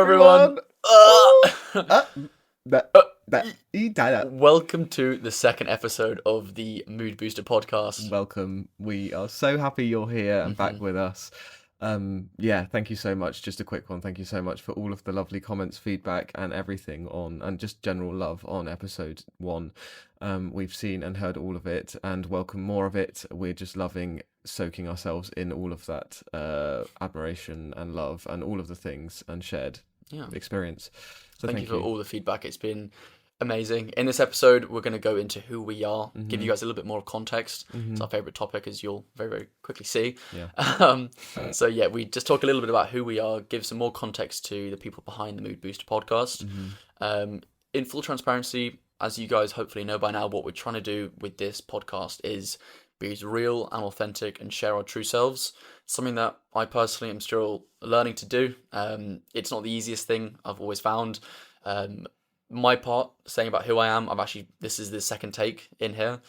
everyone. Welcome to the second episode of the Mood Booster podcast. Welcome. We are so happy you're here and back with us. Thank you so much. Just a quick one. Thank you so much for all of the lovely comments, feedback, and everything and just general love on episode 1. We've seen and heard all of it, and welcome more of it. We're just loving soaking ourselves in all of that admiration and love and all of the things and shared experience. So thank you for all the feedback. It's been amazing. In this episode, we're going to go into who we are, give you guys a little bit more context. It's our favourite topic, as you'll very, very quickly see. We just talk a little bit about who we are, give some more context to the people behind the Mood Booster podcast. In full transparency, as you guys hopefully know by now, what we're trying to do with this podcast is be as real and authentic and share our true selves. Something that I personally am still learning to do. It's not the easiest thing I've always found. My part, saying about who I am, this is the second take in here,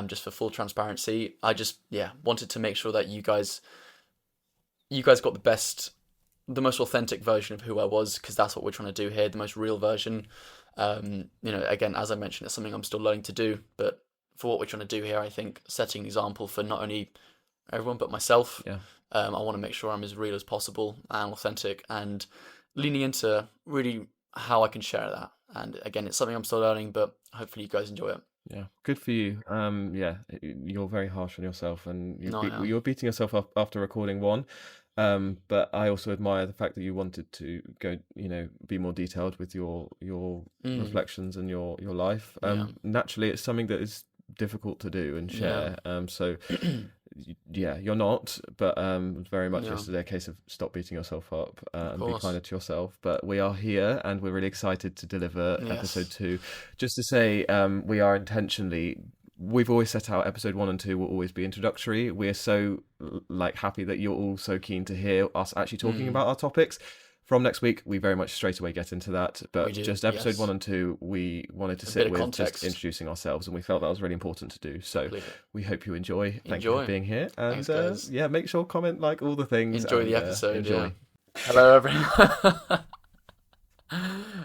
just for full transparency. I just, wanted to make sure that you guys got the most authentic version of who I was, because that's what we're trying to do here, the most real version. Again, as I mentioned, it's something I'm still learning to do, but for what we're trying to do here, I think setting an example for not only everyone, but myself. I want to make sure I'm as real as possible and authentic, and leaning into really how I can share that. And again, it's something I'm still learning, but hopefully you guys enjoy it. Yeah, good for you. You're very harsh on yourself, and you're beating yourself up after recording one. But I also admire the fact that you wanted to go, be more detailed with your reflections and your life. Naturally, it's something that is difficult to do and share. You're not, but very much yesterday a case of stop beating yourself up and be kinder to yourself. But we are here, and we're really excited to deliver episode 2. Just to say, we are intentionally, we've always set out episode 1 and 2 will always be introductory. We're so happy that you're all so keen to hear us actually talking about our topics. From next week, we very much straight away get into that. But just episode 1 and 2, we wanted to sit with just introducing ourselves, and we felt that was really important to do. So we hope you enjoy. Thank you for being here. And thanks, guys. Make sure, comment, like all the things. Enjoy the episode. Enjoy. Hello, everyone.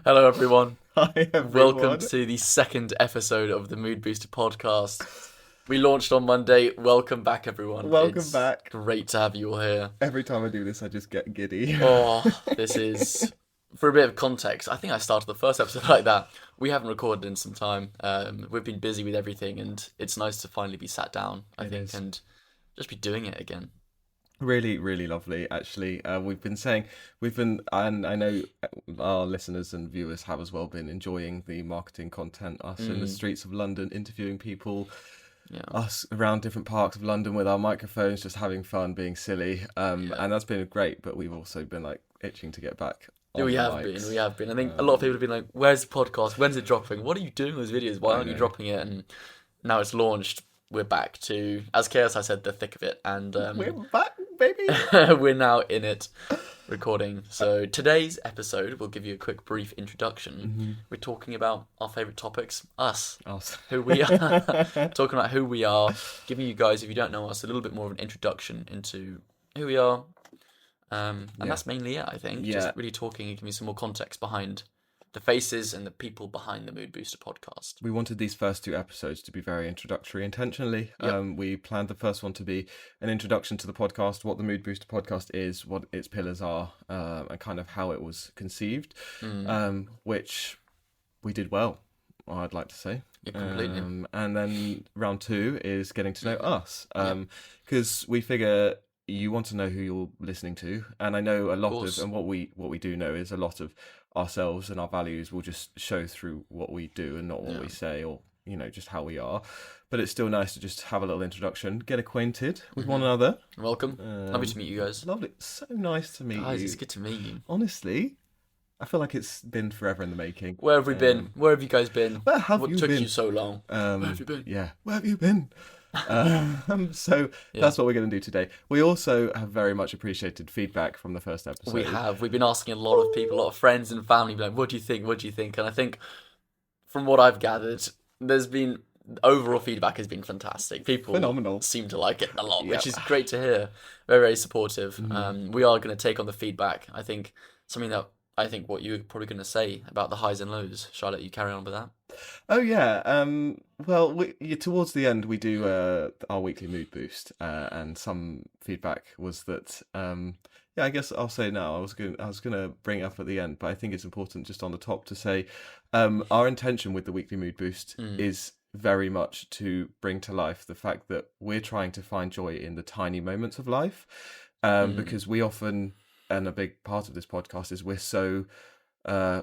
Hello, everyone. Hi, everyone. Welcome to the second episode of the Mood Booster podcast. We launched on Monday. Welcome back, everyone. Welcome back. Great to have you all here. Every time I do this, I just get giddy. This is, for a bit of context, I think I started the first episode like that. We haven't recorded in some time. We've been busy with everything, and it's nice to finally be sat down, I think, and just be doing it again. Really, really lovely, actually. And I know our listeners and viewers have as well been enjoying the marketing content, us in the streets of London, interviewing people, us around different parts of London with our microphones, just having fun, being silly. And that's been great, but we've also been itching to get back. We have been. I think a lot of people have been like, where's the podcast? When's it dropping? What are you doing with those videos? Why aren't you dropping it? And now it's launched. We're back to, as Chaos I said, the thick of it. And we're back, baby. We're now in it, recording. So today's episode, we'll give you a quick brief introduction. We're talking about our favourite topics, us, who we are, talking about who we are, giving you guys, if you don't know us, a little bit more of an introduction into who we are. And that's mainly it, I think. Just really talking and giving you some more context behind the faces and the people behind the Mood Booster podcast. We wanted these first 2 episodes to be very introductory intentionally. We planned the first one to be an introduction to the podcast, what the Mood Booster podcast is, what its pillars are, and kind of how it was conceived, which we did well, I'd like to say. Completely. And then round 2 is getting to know us, because we figure you want to know who you're listening to, and I know a lot of and what we do know is a lot of ourselves and our values will just show through what we do and not what we say, or just how we are. But it's still nice to just have a little introduction, get acquainted with one another. Welcome. Lovely to meet you guys. Lovely. So nice to meet you. It's good to meet you. Honestly, I feel like it's been forever in the making. Where have we been? Where have you guys been? Where have you been? What took you so long? Where have you been? Yeah, where have you been? So that's what we're going to do today. We also have very much appreciated feedback from the first episode. We've been asking a lot of people, a lot of friends and family, like, what do you think? And I think from what I've gathered, there's been overall feedback has been fantastic. People phenomenal seem to like it a lot, which is great to hear. Very, very supportive. We are going to take on the feedback. I think something that I think what you were probably going to say about the highs and lows. Shall I let you carry on with that? Oh yeah. Well, towards the end we do our weekly mood boost, and some feedback was that yeah, I guess I'll say it now. I was gonna bring it up at the end, but I think it's important just on the top to say our intention with the weekly mood boost is very much to bring to life the fact that we're trying to find joy in the tiny moments of life, because we often, and a big part of this podcast is we're so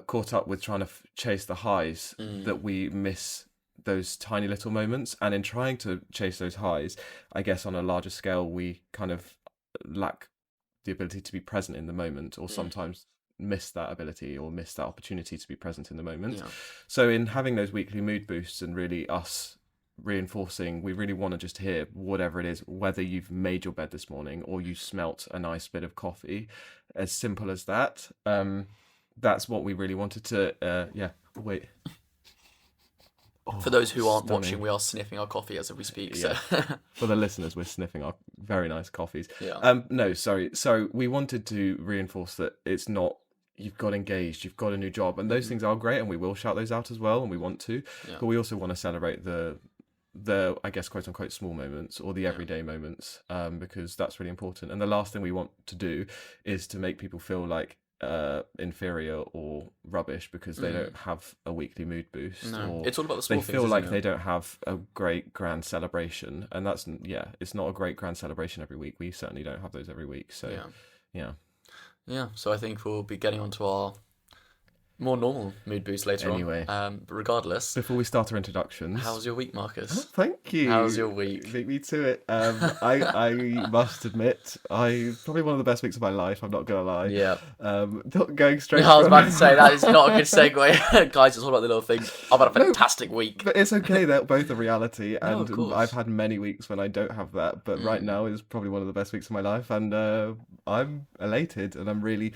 caught up with trying to chase the highs that we miss those tiny little moments. And in trying to chase those highs, I guess on a larger scale, we kind of lack the ability to be present in the moment, or sometimes miss that ability or miss that opportunity to be present in the moment. Yeah. So in having those weekly mood boosts and really us reinforcing, we really want to just hear whatever it is, whether you've made your bed this morning or you smelt a nice bit of coffee, as simple as that. That's what we really wanted to wait. For those who aren't watching, we are sniffing our coffee as we speak. So. For the listeners, we're sniffing our very nice coffees. Yeah. No, sorry. So we wanted to reinforce that it's not you've got engaged, you've got a new job, and those things are great, and we will shout those out as well, and we want to. Yeah. But we also want to celebrate the I guess quote unquote small moments or the everyday moments, because that's really important. And the last thing we want to do is to make people feel like inferior or rubbish because they don't have a weekly mood boost. No. Or it's all about the small things. They feel like they don't have a great grand celebration, and that's it's not a great grand celebration every week. We certainly don't have those every week. So yeah. So I think we'll be getting onto our more normal mood boost later anyway. But regardless, before we start our introductions, how's your week, Marcus? Oh, thank you. How's your week? Beat me to it. I must admit, probably one of the best weeks of my life. I'm not gonna lie. Yeah. Not going straight. I was about to say that is not a good segue, guys. It's all about the little things. I've had a fantastic week. But it's okay. They're both a reality, and I've had many weeks when I don't have that. But right now is probably one of the best weeks of my life, and I'm elated, and I'm really,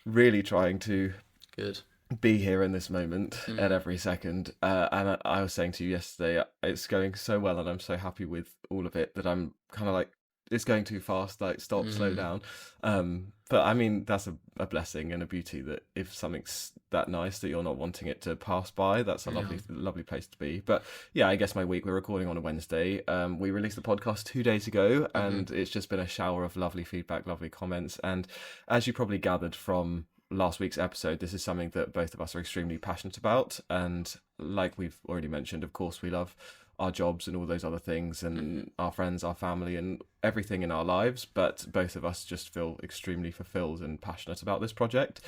really trying to. Good. Be here in this moment at every second, and I was saying to you yesterday, it's going so well, and I'm so happy with all of it that I'm kind of like, it's going too fast, like stop, slow down. But I mean, that's a blessing and a beauty that if something's that nice that you're not wanting it to pass by, that's a lovely place to be. But yeah, I guess my week, we're recording on a Wednesday. We released the podcast 2 days ago, and it's just been a shower of lovely feedback, lovely comments, and as you probably gathered from last week's episode, this is something that both of us are extremely passionate about, and like we've already mentioned, of course, we love our jobs and all those other things, and our friends, our family, and everything in our lives, but both of us just feel extremely fulfilled and passionate about this project.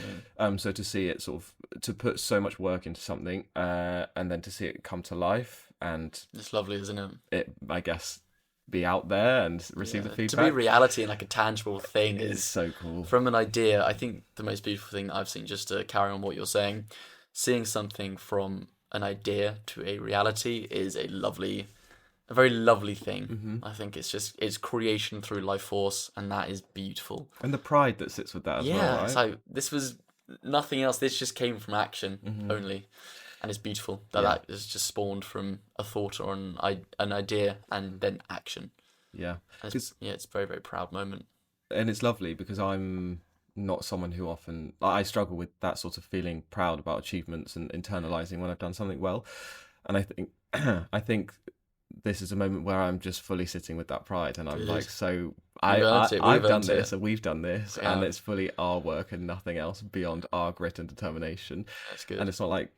So to see it sort of, to put so much work into something, and then to see it come to life, and it's lovely, isn't it? It, I guess, be out there and receive the feedback. To be reality and like a tangible thing is so cool. From an idea, I think the most beautiful thing that I've seen, just to carry on what you're saying, seeing something from an idea to a reality is a very lovely thing. I think it's creation through life force, and that is beautiful. And the pride that sits with that as well, right? So this was nothing else. This just came from action only. And it's beautiful that is just spawned from a thought or an idea and then action. Yeah. It's a very, very proud moment. And it's lovely because I'm not someone who often... I struggle with that sort of feeling proud about achievements and internalizing when I've done something well. And I think this is a moment where I'm just fully sitting with that pride, and I'm like, so I've done this and we've done this, and it's fully our work and nothing else beyond our grit and determination. That's good. And it's not like,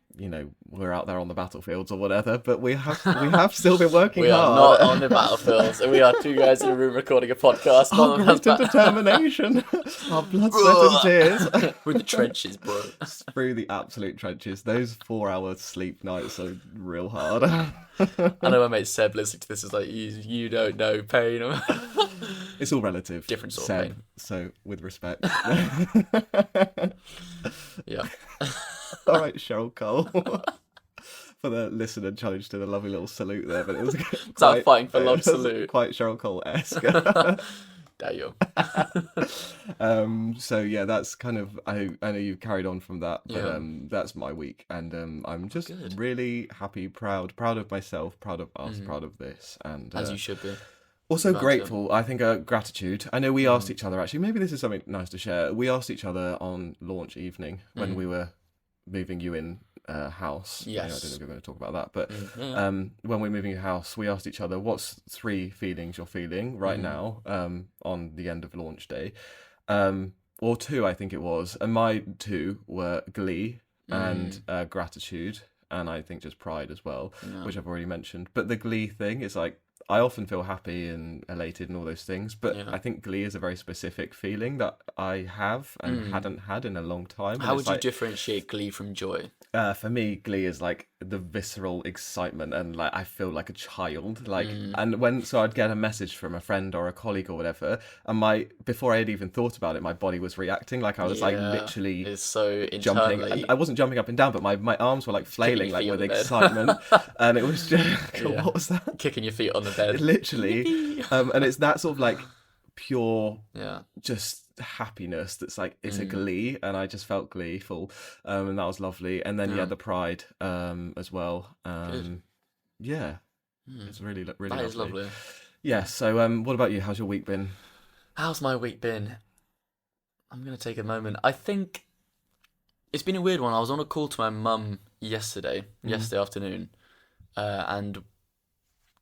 we're out there on the battlefields or whatever, but we have still been working hard. We are not on the battlefields, and we are two guys in a room recording a podcast. Our grit and determination, our blood, sweat and tears. We're in the trenches, bro. Through the absolute trenches. Those 4-hour sleep nights are real hard. I know my mate Seb listening to this is like, you don't know pain. It's all relative. Different sort Seb, of pain. So with respect. Yeah. All right, Cheryl Cole. For the listener challenge to the lovely little salute there, but it was quite fighting for love salute. Quite Cheryl Cole-esque. There you go. So yeah, that's kind of, I know you've carried on from that, but that's my week, and I'm just really happy, proud of myself, proud of us, proud of this, and as you should be. Also grateful, I think, gratitude. I know we asked each other, actually, maybe this is something nice to share. We asked each other on launch evening when we were moving you in house. Yes. I don't know if we're going to talk about that, but when we're moving your house, we asked each other, what's 3 feelings you're feeling right now on the end of launch day? Or 2, I think it was. And my 2 were glee and gratitude, and I think just pride as well, which I've already mentioned. But the glee thing is like, I often feel happy and elated and all those things, but I think glee is a very specific feeling that I have and hadn't had in a long time. How would you differentiate glee from joy? For me, glee is like the visceral excitement, and like I feel like a child. Like, and so I'd get a message from a friend or a colleague or whatever, and before I had even thought about it, my body was reacting. Like I was like literally it's so jumping. And I wasn't jumping up and down, but my arms were like flailing like with excitement, and it was just what was that? Kicking your feet on the bed, literally. And it's that sort of like pure, just happiness that's like it's a glee, and I just felt gleeful, and that was lovely. And then the pride as well. It's really lovely. That is lovely. Yeah. So what about you? How's your week been? How's my week been? I'm gonna take a moment. I think it's been a weird one. I was on a call to my mum yesterday afternoon, and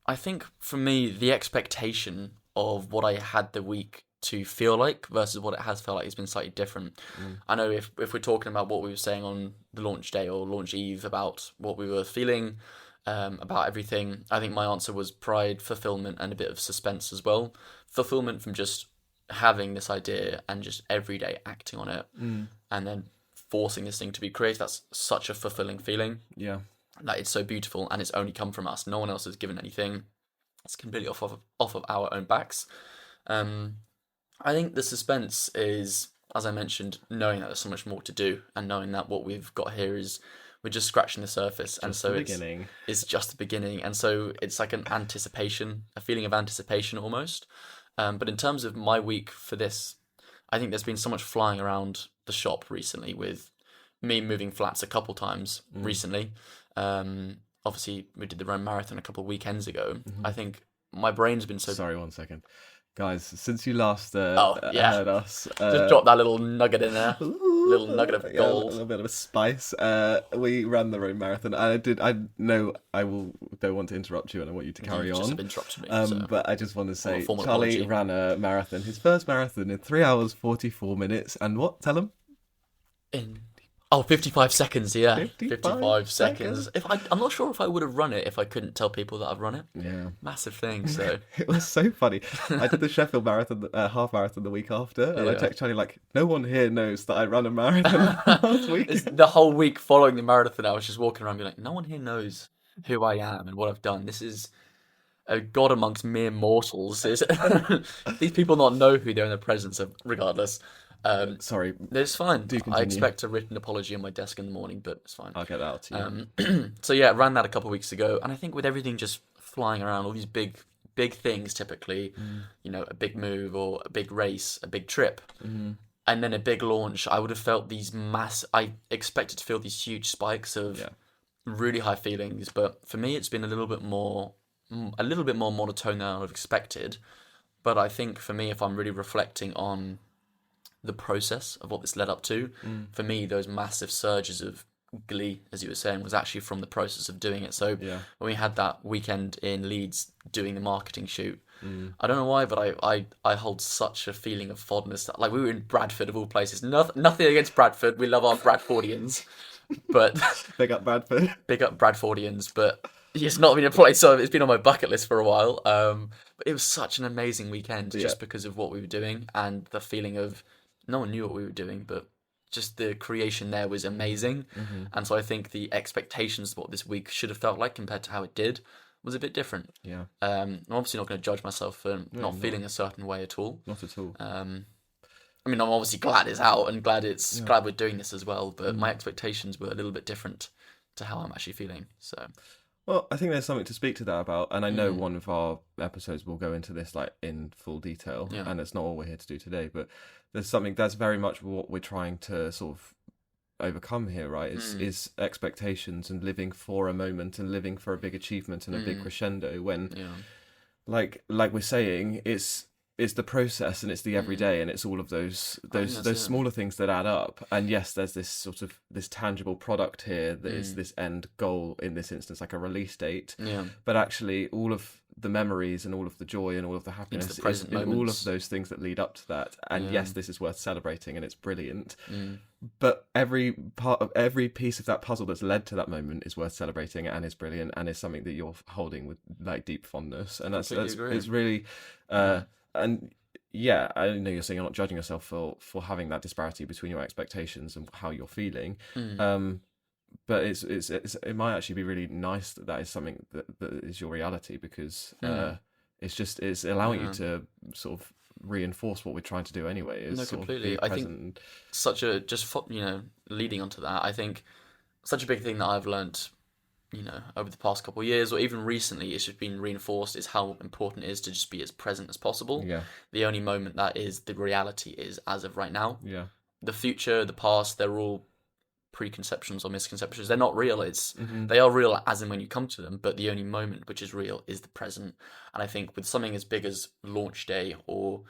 I think for me the expectation of what I had the week to feel like versus what it has felt like has been slightly different. I know if we're talking about what we were saying on the launch day or launch eve about what we were feeling about everything, I think my answer was pride, fulfillment, and a bit of suspense as well. Fulfillment from just having this idea and just every day acting on it, and then forcing this thing to be created. That's such a fulfilling feeling. Yeah, that it's so beautiful, and it's only come from us. No one else has given anything. It's completely off of our own backs. I think the suspense is, as I mentioned, knowing that there's so much more to do, and knowing that what we've got here is we're just scratching the surface, and so it's just the beginning, and so it's like an anticipation, a feeling of anticipation almost. But in terms of my week for this, I think there's been so much flying around the shop recently with me moving flats a couple times recently. Obviously, we did the Rome Marathon a couple of weekends ago. I think my brain's been so... Sorry, 1 second. Guys, since you last heard us... just drop that little nugget in there. Little nugget of gold. A little bit of a spice. We ran the Rome Marathon. I know don't want to interrupt you, and I want you to carry on. Just have interrupted me. But I just want to say, Charlie ran a marathon, his first marathon in 3 hours, 44 minutes. And what? Tell him. 55 seconds, yeah. 55 seconds. I'm not sure if I would have run it if I couldn't tell people that I've run it. Yeah. Massive thing, so. It was so funny. I did the Sheffield Marathon, half marathon the week after, and I texted Charlie like, no one here knows that I ran a marathon last week. The whole week following the marathon, I was just walking around being like, no one here knows who I am and what I've done. This is a god amongst mere mortals. These people not know who they're in the presence of, regardless. Sorry. It's fine. I expect a written apology on my desk in the morning, but it's fine. I'll get that out to you. So yeah, I ran that a couple of weeks ago, and I think with everything just flying around, all these big things typically, a big move or a big race, a big trip, and then a big launch, I would have felt I expected to feel these huge spikes of really high feelings, but for me it's been a little bit more monotone than I would have expected. But I think for me, if I'm really reflecting on the process of what this led up to, for me, those massive surges of glee, as you were saying, was actually from the process of doing it. So when we had that weekend in Leeds doing the marketing shoot, I don't know why, but I hold such a feeling of fondness. Like, we were in Bradford of all places. Nothing against Bradford. We love our Bradfordians. But big up Bradford. Big up Bradfordians, but it's not been a place, so it's been on my bucket list for a while. But it was such an amazing weekend just because of what we were doing and the feeling of no one knew what we were doing, but just the creation there was amazing. And so I think the expectations of what this week should have felt like compared to how it did was a bit different. Yeah. I'm obviously not going to judge myself for not feeling a certain way at all. Not at all. I mean, I'm obviously glad it's out and glad we're doing this as well, but my expectations were a little bit different to how I'm actually feeling. So, well, I think there's something to speak to that about, and I know one of our episodes will go into this like in full detail, and it's not all we're here to do today, but there's something that's very much what we're trying to sort of overcome here, right? Is expectations and living for a moment and living for a big achievement and a big crescendo when like we're saying, it's the process and it's the everyday and it's all of those smaller things that add up. And yes, there's this sort of this tangible product here that is this end goal, in this instance like a release date, but actually all of the memories and all of the joy and all of the happiness is in all of those things that lead up to that. And yes, this is worth celebrating and it's brilliant, but every piece of that puzzle that's led to that moment is worth celebrating and is brilliant and is something that you're holding with like deep fondness. And that's it's really and yeah, I know you're saying you're not judging yourself for having that disparity between your expectations and how you're feeling, but it might actually be really nice that is something that is your reality, because it's allowing you to sort of reinforce what we're trying to do anyway. Is completely. I think leading onto that, I think such a big thing that I've learned, over the past couple of years, or even recently, it's just been reinforced, is how important it is to just be as present as possible. Yeah. The only moment that is the reality is as of right now. Yeah. The future, the past, they're all preconceptions or misconceptions. They're not real. They are real as and when you come to them, but the only moment which is real is the present. And I think with something as big as launch day, or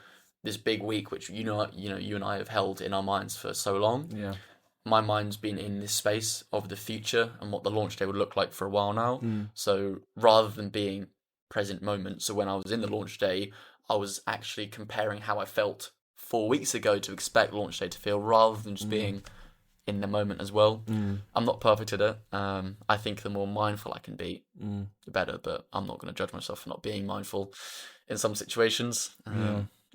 this big week, which you and I have held in our minds for so long. Yeah. My mind's been in this space of the future and what the launch day would look like for a while now. So rather than being present moment, so when I was in the launch day, I was actually comparing how I felt 4 weeks ago to expect launch day to feel, rather than just being in the moment as well. I'm not perfect at it. I think the more mindful I can be, the better, but I'm not going to judge myself for not being mindful in some situations.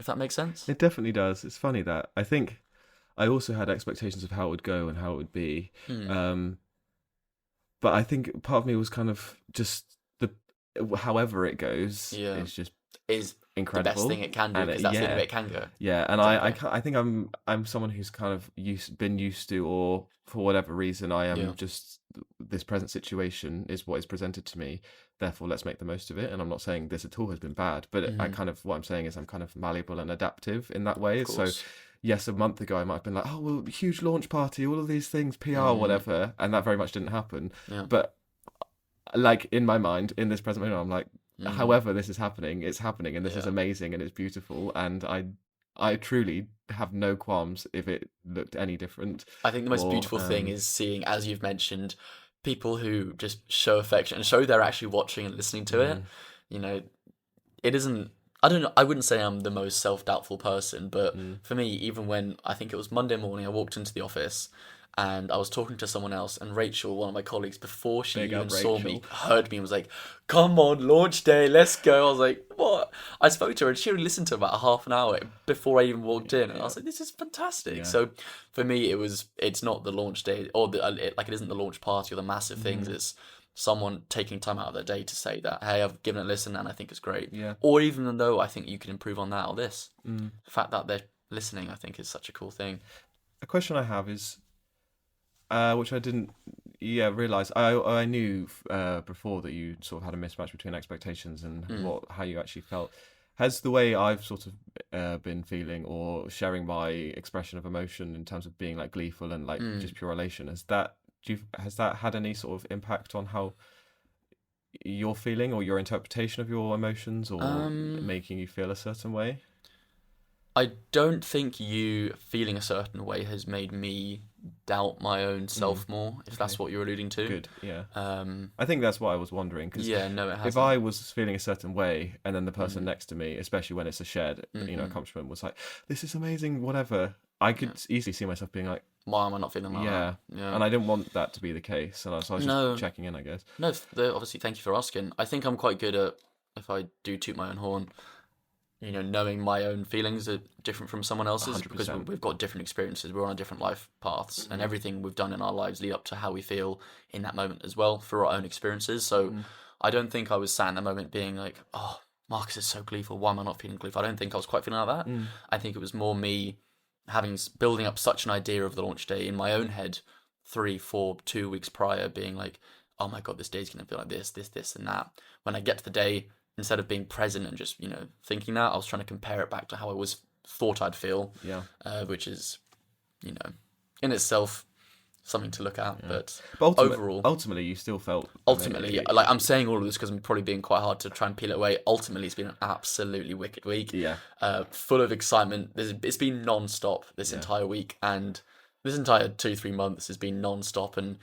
If that makes sense. It definitely does. It's funny that I think I also had expectations of how it would go and how it would be. But I think part of me was kind of just however it goes is incredible. The best thing it can do, because that's the way it can go. Yeah, and I think I'm someone who's kind of been used to, or for whatever reason, I am just, this present situation is what is presented to me. Therefore, let's make the most of it. And I'm not saying this at all has been bad, but what I'm saying is I'm kind of malleable and adaptive in that way. So yes, a month ago I might have been like, oh, well, huge launch party, all of these things, PR, whatever, and that very much didn't happen. Yeah. But like in my mind, in this present moment, I'm like, however this is happening, it's happening, and this is amazing and it's beautiful, and I truly have no qualms if it looked any different. I think the most beautiful thing is seeing, as you've mentioned, people who just show affection and show they're actually watching and listening to it. It isn't, I don't know, I wouldn't say I'm the most self-doubtful person, but for me, even when, I think it was Monday morning, I walked into the office and I was talking to someone else, and Rachel, one of my colleagues, before she even saw me, heard me and was like, come on, launch day, let's go. I was like, what? I spoke to her and she only listened to about a half an hour before I even walked in, and I was like, this is fantastic. Yeah. So for me, it's not the launch day, or it isn't the launch party or the massive things, it's someone taking time out of their day to say that, hey, I've given it a listen and I think it's great. Yeah. Or even though I think you can improve on that or this. The fact that they're listening, I think, is such a cool thing. A question I have is, which I didn't realise. I knew before that you sort of had a mismatch between expectations and how you actually felt. Has the way I've sort of been feeling, or sharing my expression of emotion in terms of being like gleeful and like just pure elation, has that had any sort of impact on how you're feeling, or your interpretation of your emotions, or making you feel a certain way? I don't think you feeling a certain way has made me doubt my own self more, if that's what you're alluding to. Good, yeah. I think that's what I was wondering, because it hasn't. If I was feeling a certain way and then the person next to me, especially when it's a shared accomplishment, was like, this is amazing, whatever, I could easily see myself being like, why am I not feeling like that? Yeah. And I didn't want that to be the case, and so I was just checking in, I guess. No, obviously, thank you for asking. I think I'm quite good at, if I do toot my own horn, knowing my own feelings are different from someone else's, 100%. Because we've got different experiences, we're on different life paths, and everything we've done in our lives lead up to how we feel in that moment as well, for our own experiences. So I don't think I was sat in that moment being like, oh, Marcus is so gleeful, why am I not feeling gleeful? I don't think I was quite feeling like that. I think it was more me building up such an idea of the launch day in my own head 3, 4, 2 weeks prior, being like, oh my god, this day's gonna feel like this and that. When I get to the day, instead of being present and just thinking that, I was trying to compare it back to how I thought I'd feel, which is in itself something to look at. Yeah. But But ultimately, you still felt ultimately, like I'm saying all of this because I'm probably being quite hard to try and peel it away. Ultimately, it's been an absolutely wicked week. Yeah. Full of excitement. It's been non-stop this entire week, and this entire 2-3 months has been non-stop, and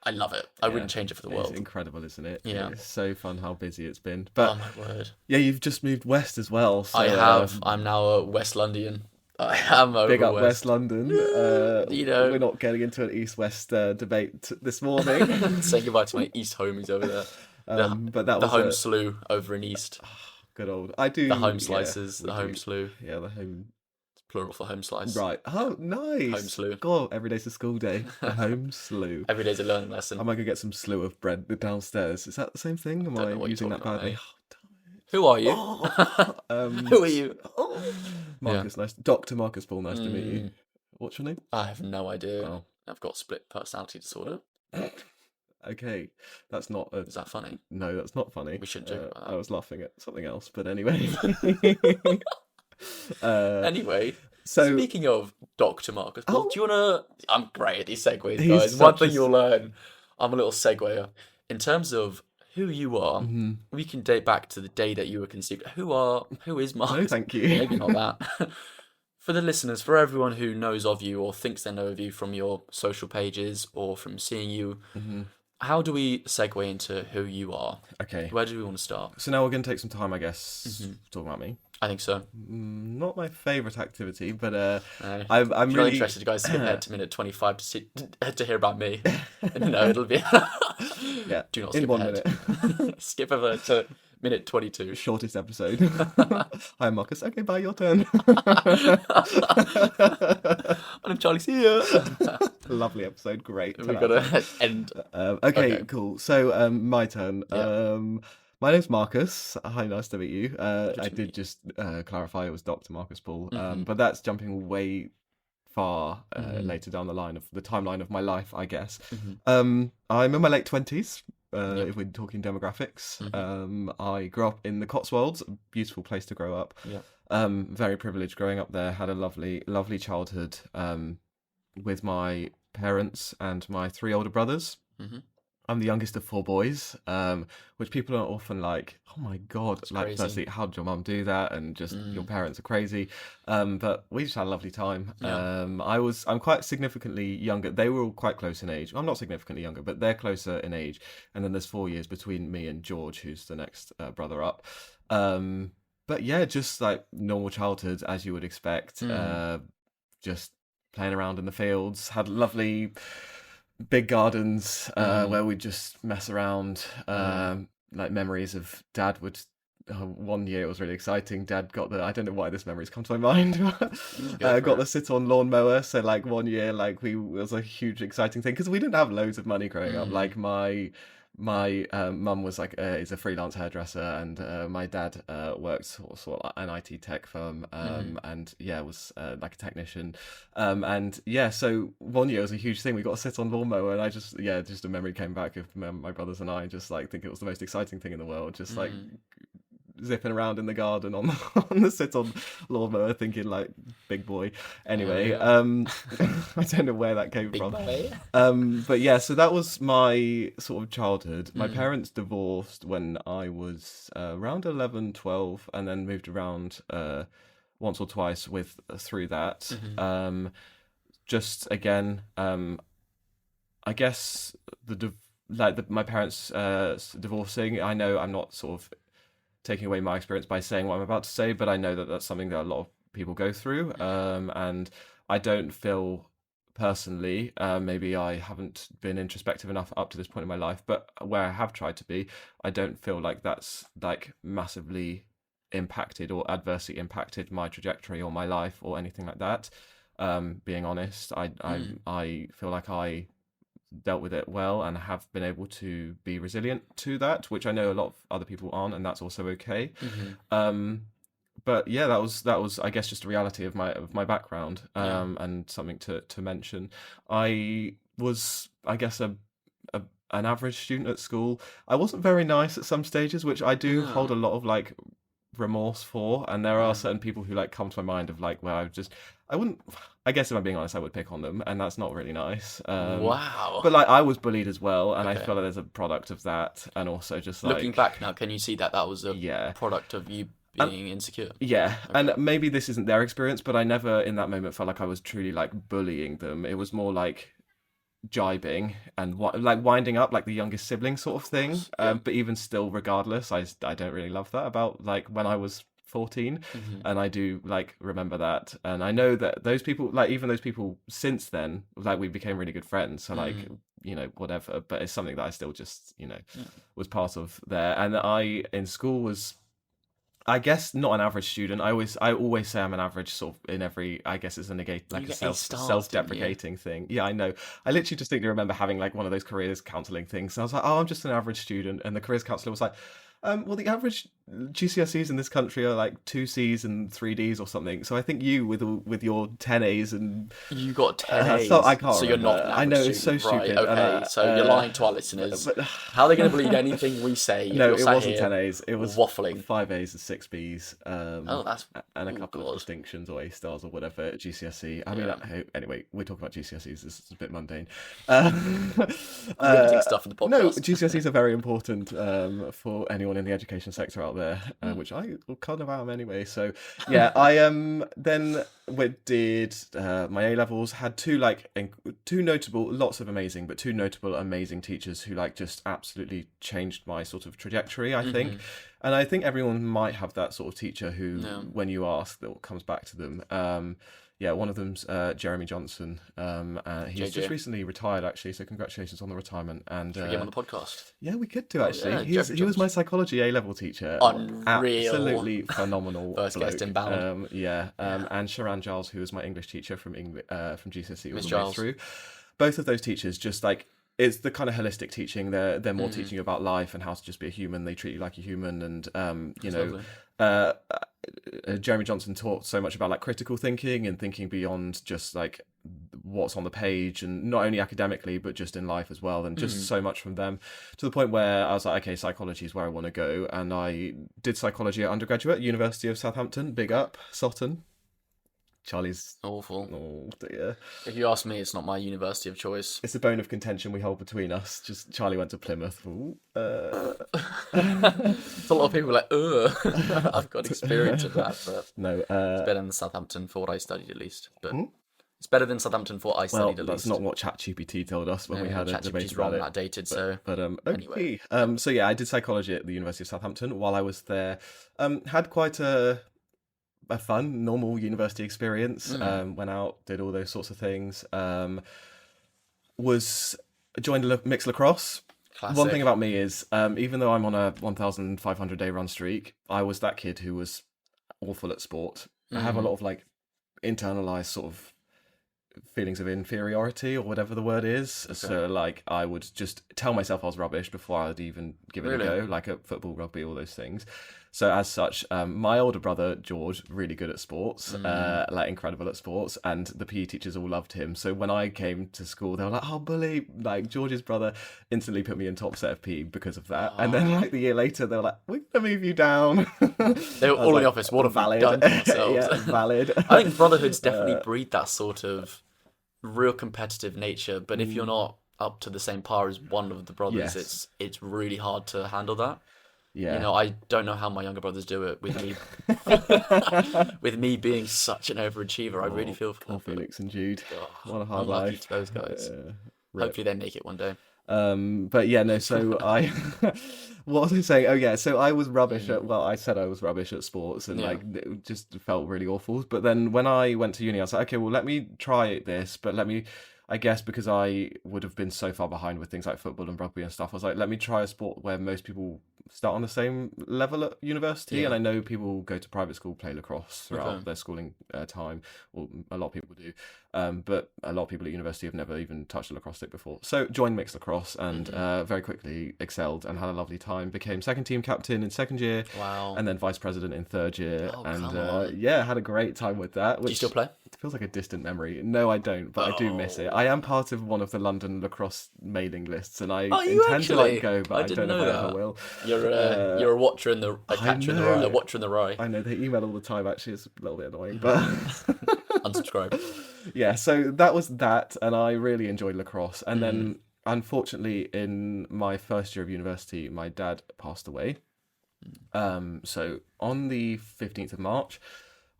I love it. I wouldn't change it for the world. It's incredible, isn't it? Yeah. It's so fun how busy it's been. But, oh my word. Yeah, you've just moved west as well. So, I have. I'm now a West Londonian. I am over big up West London. We're not getting into an East-West debate this morning. Saying goodbye to my East homies over there. But that the was home slew over in East. Good old. I do. The home slices. The home slew. Yeah, the home. Plural for home slice. Right. Oh, nice. Home slew. God, every day's a school day. The home slew. Every day's a learning lesson. I might go get some slew of bread downstairs. Is that the same thing? Am I using that badly? Who are you? Who are you? Marcus, nice. Dr. Marcus Paul, nice to meet you. What's your name? I have no idea. Oh. I've got split personality disorder. Okay, that's not. Is that funny? No, that's not funny. We shouldn't joke about that. I was laughing at something else, but anyway. Anyway, so speaking of Dr. Marcus Paul, do you wanna? I'm great at these segues, guys. One thing you'll learn, I'm a little seguer. In terms of who you are, we can date back to the day that you were conceived. Who is Marcus? No, thank you. Maybe not that. For the listeners, for everyone who knows of you or thinks they know of you from your social pages or from seeing you, how do we segue into who you are? Okay. Where do we want to start? So now we're going to take some time, I guess, talking about me. I think so. Not my favourite activity, but I'm really really interested. You guys skip ahead to minute 25 to hear about me. No, it'll be yeah. Do not skip in 1 minute. Skip over to minute 22. Shortest episode. Hi, Marcus. Okay, bye. Your turn. I'm Charlie. See ya. Lovely episode. Great. We've got to end. Okay, cool. So my turn. Yeah. My name's Marcus. Hi, nice to meet you. I did just clarify it was Dr. Marcus Paul, but that's jumping way far later down the line of the timeline of my life, I guess. I'm in my late 20s. If we're talking demographics, I grew up in the Cotswolds, a beautiful place to grow up. Very privileged growing up there. Had a lovely childhood with my parents and my 3 older brothers. I'm the youngest of 4 boys, which people are often like, oh my God, that's like, crazy. Firstly, how did your mum do that? And just your parents are crazy. But we just had a lovely time. I'm quite significantly younger. They were all quite close in age. I'm not significantly younger, but they're closer in age. And then there's 4 years between me and George, who's the next brother up. But yeah, just like normal childhood, as you would expect. Just playing around in the fields, had lovely big gardens where we'd just mess around. Like memories of Dad would. One year it was really exciting. Dad got I don't know why this memory's come to my mind. Got the sit-on lawnmower. So like one year, like it was a huge exciting thing because we didn't have loads of money growing up. Like my mum was like is a freelance hairdresser, and my dad worked sort of like an IT tech firm, and was like a technician, and so one year was a huge thing. We got to sit on lawnmower, and I just a memory came back of my brothers and I just like think it was the most exciting thing in the world, just like zipping around in the garden on the sit-on lawnmower, thinking like big boy. Anyway, I don't know where that came from. But yeah, so that was my sort of childhood. My parents divorced when I was around 11, 12, and then moved around once or twice through that. Just again, I guess my parents divorcing. I know I'm not sort of taking away my experience by saying what I'm about to say, but I know that that's something that a lot of people go through, and I don't feel personally, maybe I haven't been introspective enough up to this point in my life, but where I have tried to be, I don't feel like that's like massively impacted or adversely impacted my trajectory or my life or anything like that. Being honest, I feel like I dealt with it well and have been able to be resilient to that, which I know a lot of other people aren't, and that's also okay. But yeah, that was I guess just a reality of my background, and something to mention. I was, I guess, an average student at school. I wasn't very nice at some stages, which I do hold a lot of like remorse for, and there are certain people who like come to my mind of like where I guess if I'm being honest, I would pick on them, and that's not really nice. Wow. But like I was bullied as well, and I feel like there's a product of that, and also just like looking back now, can you see that was a product of you being insecure? Yeah, and maybe this isn't their experience, but I never in that moment felt like I was truly like bullying them. It was more like jibing and like winding up like the youngest sibling sort of thing. But even still, regardless, I don't really love that about like when I was 14, and I do like remember that, and I know that those people, like even those people since then, like we became really good friends, so like whatever, but it's something that I still just was part of there. And I in school was, I guess, not an average student. I always say I'm an average sort of in every, I guess it's a self-deprecating thing. Yeah, I know. I literally distinctly remember having like one of those careers counselling things. And I was like, oh, I'm just an average student. And the careers counsellor was like, well, the average GCSEs in this country are like 2 Cs and 3 Ds or something. So I think you, with your 10 A's and... You got 10 A's, so I can't so remember. You're not an average I know, it's student, so stupid. Right, okay, so you're lying to our listeners. But, how are they going to believe anything we say? No, it wasn't 10 A's. It was waffling. 5 A's and 6 B's. That's... And a couple of distinctions or A stars or whatever at GCSE. I mean, anyway, we're talking about GCSEs. This is a bit mundane. Riveting stuff in the podcast. No, GCSEs are very important for anyone in the education sector out there, which I kind of am anyway. So yeah, I then did my A levels. Had two notable, lots of amazing, but two notable amazing teachers who like just absolutely changed my sort of trajectory, I think. And I think everyone might have that sort of teacher who, when you ask, that comes back to them. Yeah, one of them's Jeremy Johnson. He's just recently retired, actually, so congratulations on the retirement. And should we get him on the podcast? Yeah, we could do, actually. He was my psychology A-level teacher. Unreal. Absolutely phenomenal. First guest inbound. And Sharon Giles, who was my English teacher from GCSE all the way through. Both of those teachers just like... It's the kind of holistic teaching. They're more teaching you about life and how to just be a human. They treat you like a human, and Jeremy Johnson taught so much about like critical thinking and thinking beyond just like what's on the page, and not only academically but just in life as well. And just so much from them, to the point where I was like, okay, psychology is where I want to go. And I did psychology at undergraduate, University of Southampton. Big up, Sutton. Charlie's awful. Oh dear. If you ask me, it's not my university of choice. It's a bone of contention we hold between us. Just Charlie went to Plymouth. It's a lot of people like, ugh. I've got experience of that, but no, it's better than Southampton for what I studied at least. But it's better than Southampton for what I studied at least. That's not what ChatGPT told us when we had a debate about it. Outdated, anyway. So yeah, I did psychology at the University of Southampton while I was there. Had quite a fun, normal university experience. Went out, did all those sorts of things. Joined a mixed lacrosse. Classic. One thing about me is, even though I'm on a 1,500 day run streak, I was that kid who was awful at sport. I have a lot of like internalized sort of feelings of inferiority or whatever the word is. Okay. So like I would just tell myself I was rubbish before I'd even give it a go, like at football, rugby, all those things. So as such, my older brother George, really good at sports, like incredible at sports, and the PE teachers all loved him. So when I came to school, they were like, "Oh, bully!" Like George's brother instantly put me in top set of PE because of that. And then like the year later, they were like, "We're gonna move you down." They were all in the office. What have we done to ourselves? Yeah, valid. I think brotherhoods definitely breed that sort of real competitive nature. But if you're not up to the same par as one of the brothers, it's really hard to handle that. Yeah. You know, I don't know how my younger brothers do it with me. With me being such an overachiever, I really feel for them. Felix and Jude. What a hard life. To those guys. Hopefully they make it one day. But yeah, no, so I... What was I saying? Oh yeah, so I was rubbish at... Well, I said I was rubbish at sports and like it just felt really awful. But then when I went to uni, I was like, okay, well, let me try this, but let me... I guess because I would have been so far behind with things like football and rugby and stuff, I was like, let me try a sport where most people start on the same level at university. And I know people go to private school, play lacrosse throughout their schooling time, or a lot of people do. But a lot of people at university have never even touched a lacrosse stick before. So joined mixed lacrosse and very quickly excelled and had a lovely time. Became second team captain in second year. Wow. And then vice president in third year. Oh, and had a great time with that. Do you still play? It feels like a distant memory. No, I don't, but I do miss it. I am part of one of the London lacrosse mailing lists, and I intend to go, but I don't know if I ever will. You're a watcher in the a catcher in the rye, a watcher in the rye. I know they email all the time. Actually, it's a little bit annoying, but unsubscribe. Yeah, so that was that, and I really enjoyed lacrosse. And then, unfortunately, in my first year of university, my dad passed away. So on the 15th of March,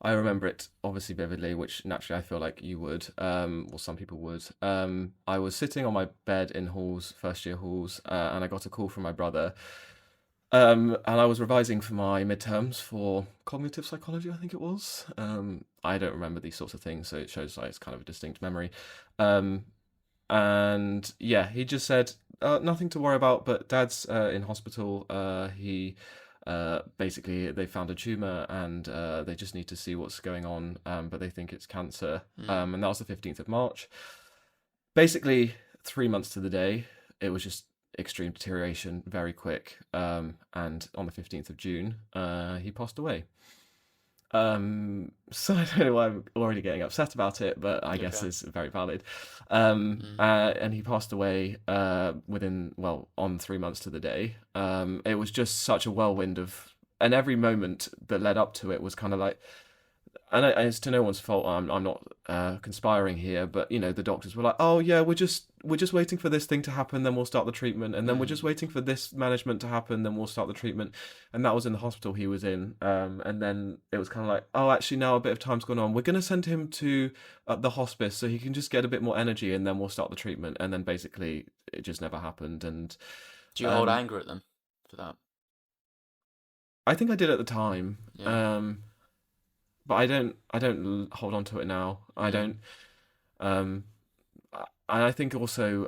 I remember it obviously vividly, which naturally I feel like you would, or some people would. I was sitting on my bed in halls, first year halls, and I got a call from my brother. And I was revising for my midterms for cognitive psychology, I think it was. I don't remember these sorts of things, so it shows like it's kind of a distinct memory. And yeah, he just said, nothing to worry about, but Dad's in hospital. He basically they found a tumor, and they just need to see what's going on, but they think it's cancer. And that was the 15th of March. Basically 3 months to the day, it was just extreme deterioration, very quick. And on the 15th of June, he passed away. So I don't know why I'm already getting upset about it, but I guess it's very valid. And he passed away on 3 months to the day. It was just such a whirlwind and every moment that led up to it was kind of like, and it's to no one's fault. I'm not conspiring here, but you know, the doctors were like, "Oh yeah, we're just waiting for this thing to happen, then we'll start the treatment, and then we're just waiting for this management to happen, then we'll start the treatment." And that was in the hospital he was in. And then it was kind of like, "Oh, actually, now a bit of time's gone on. We're going to send him to the hospice so he can just get a bit more energy, and then we'll start the treatment." And then basically, it just never happened. And do you hold anger at them for that? I think I did at the time. Yeah. But I don't hold on to it now. I don't. I think also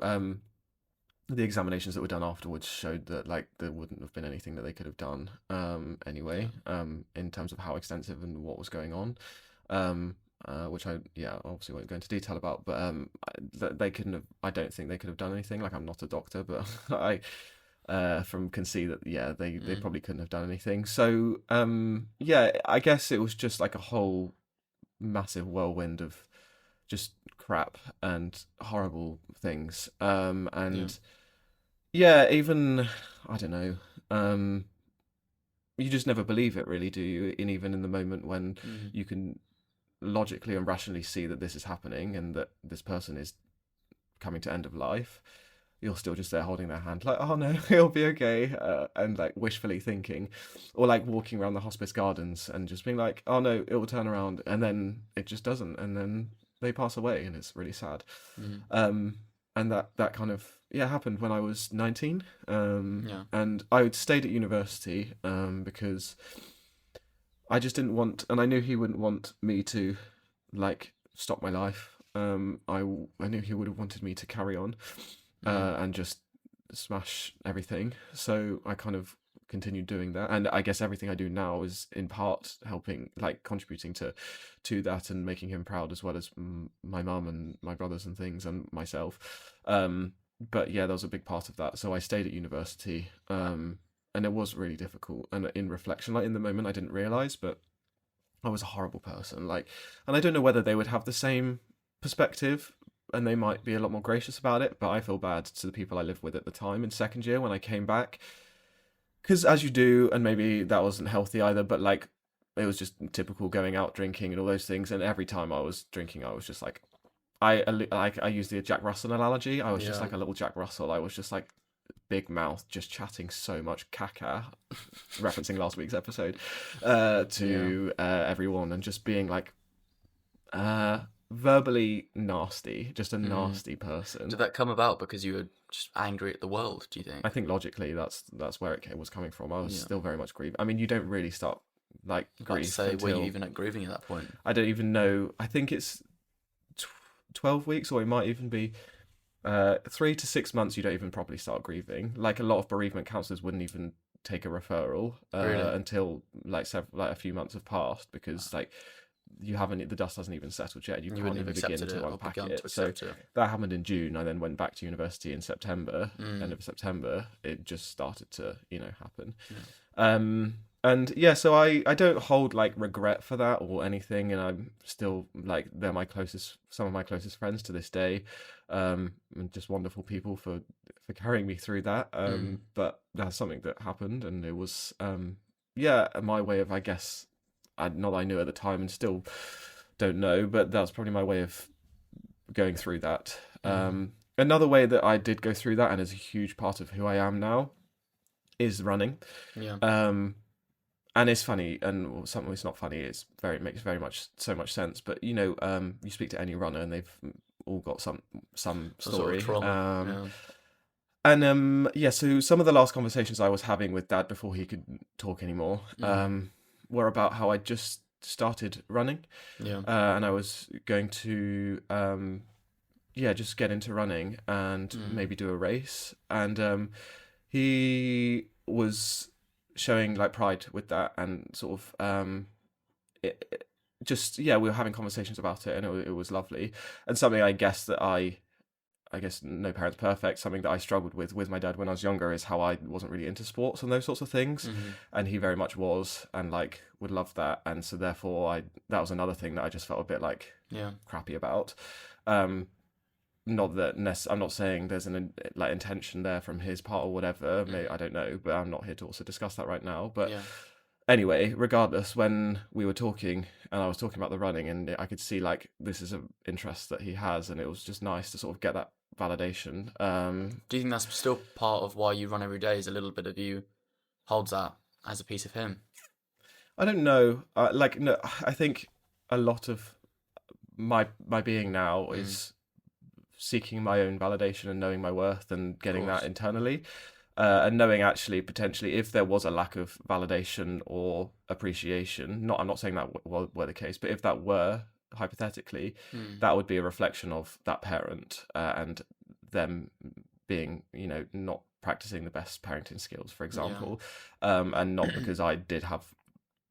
the examinations that were done afterwards showed that like there wouldn't have been anything that they could have done anyway, in terms of how extensive and what was going on, which I obviously won't go into detail about, but they couldn't have. I don't think they could have done anything. Like, I'm not a doctor, but I can see that they probably couldn't have done anything. So I guess it was just like a whole massive whirlwind of just crap and horrible things. Even I don't know. You just never believe it, really, do you? And even in the moment when you can logically and rationally see that this is happening and that this person is coming to end of life, you're still just there holding their hand like, "Oh no, it'll be okay," and like wishfully thinking, or like walking around the hospice gardens and just being like, "Oh no, it will turn around," and then it just doesn't, and then they pass away, and it's really sad. And that kind of happened when I was 19, and I stayed at university because I just didn't want, and I knew he wouldn't want me to like stop my life. I knew he would have wanted me to carry on. And just smash everything. So I kind of continued doing that, and I guess everything I do now is in part helping, like contributing to that and making him proud, as well as my mum and my brothers and things and myself. But yeah, that was a big part of that. So I stayed at university, and it was really difficult. And in reflection, like in the moment, I didn't realize, but I was a horrible person. Like, and I don't know whether they would have the same perspective, and they might be a lot more gracious about it, but I feel bad to the people I lived with at the time in second year when I came back, because as you do, and maybe that wasn't healthy either, but like it was just typical going out drinking and all those things, and every time I was drinking, I was just like, I use the Jack Russell analogy. I was just like a little Jack Russell. I was just like big mouth, just chatting so much caca, referencing last week's episode, to everyone, and just being like verbally nasty, just a nasty person. Did that come about because you were just angry at the world, do you think? I think logically that's where it was coming from. I was still very much grieving. I mean, you don't really start like grief were you even at grieving at that point? I don't even know. I think it's 12 weeks, or it might even be 3 to 6 months. You don't even properly start grieving. Like, a lot of bereavement counsellors wouldn't even take a referral until like a few months have passed, because like the dust hasn't even settled yet. You can't even begin to unpack it. So that happened in June. I then went back to university in September. End of September, it just started to happen. And so I don't hold like regret for that or anything, and I'm still like, they're some of my closest friends to this day, and just wonderful people for for carrying me through that. But that's something that happened, and it was my way of, I guess, not that I knew at the time and still don't know, but that's probably my way of going through that. Another way that I did go through that, and is a huge part of who I am now, is running. And it's funny, and something it's not funny. It makes very much sense. But you speak to any runner, and they've all got some story. Sort of trauma. And so some of the last conversations I was having with Dad before he could talk anymore were about how I just started running. And I was going to just get into running and maybe do a race. And he was showing like pride with that, and sort of we were having conversations about it, and it was lovely. And something I guess no parent's perfect, something that I struggled with my dad when I was younger is how I wasn't really into sports and those sorts of things, and he very much was, and like would love that. And so therefore that was another thing that I just felt a bit like crappy about. Not that I'm not saying there's an like intention there from his part or whatever. Maybe, I don't know, but I'm not here to also discuss that right now. But anyway, regardless, when we were talking and I was talking about the running, and I could see like this is an interest that he has, and it was just nice to sort of get that validation. Do you think that's still part of why you run every day? Is a little bit of you holds that as a piece of him? I don't know. No, I think a lot of my being now is seeking my own validation and knowing my worth and getting that internally, and knowing actually potentially if there was a lack of validation or appreciation, I'm not saying that were the case, but if that were hypothetically, that would be a reflection of that parent and them being not practicing the best parenting skills, for example, and not because I did have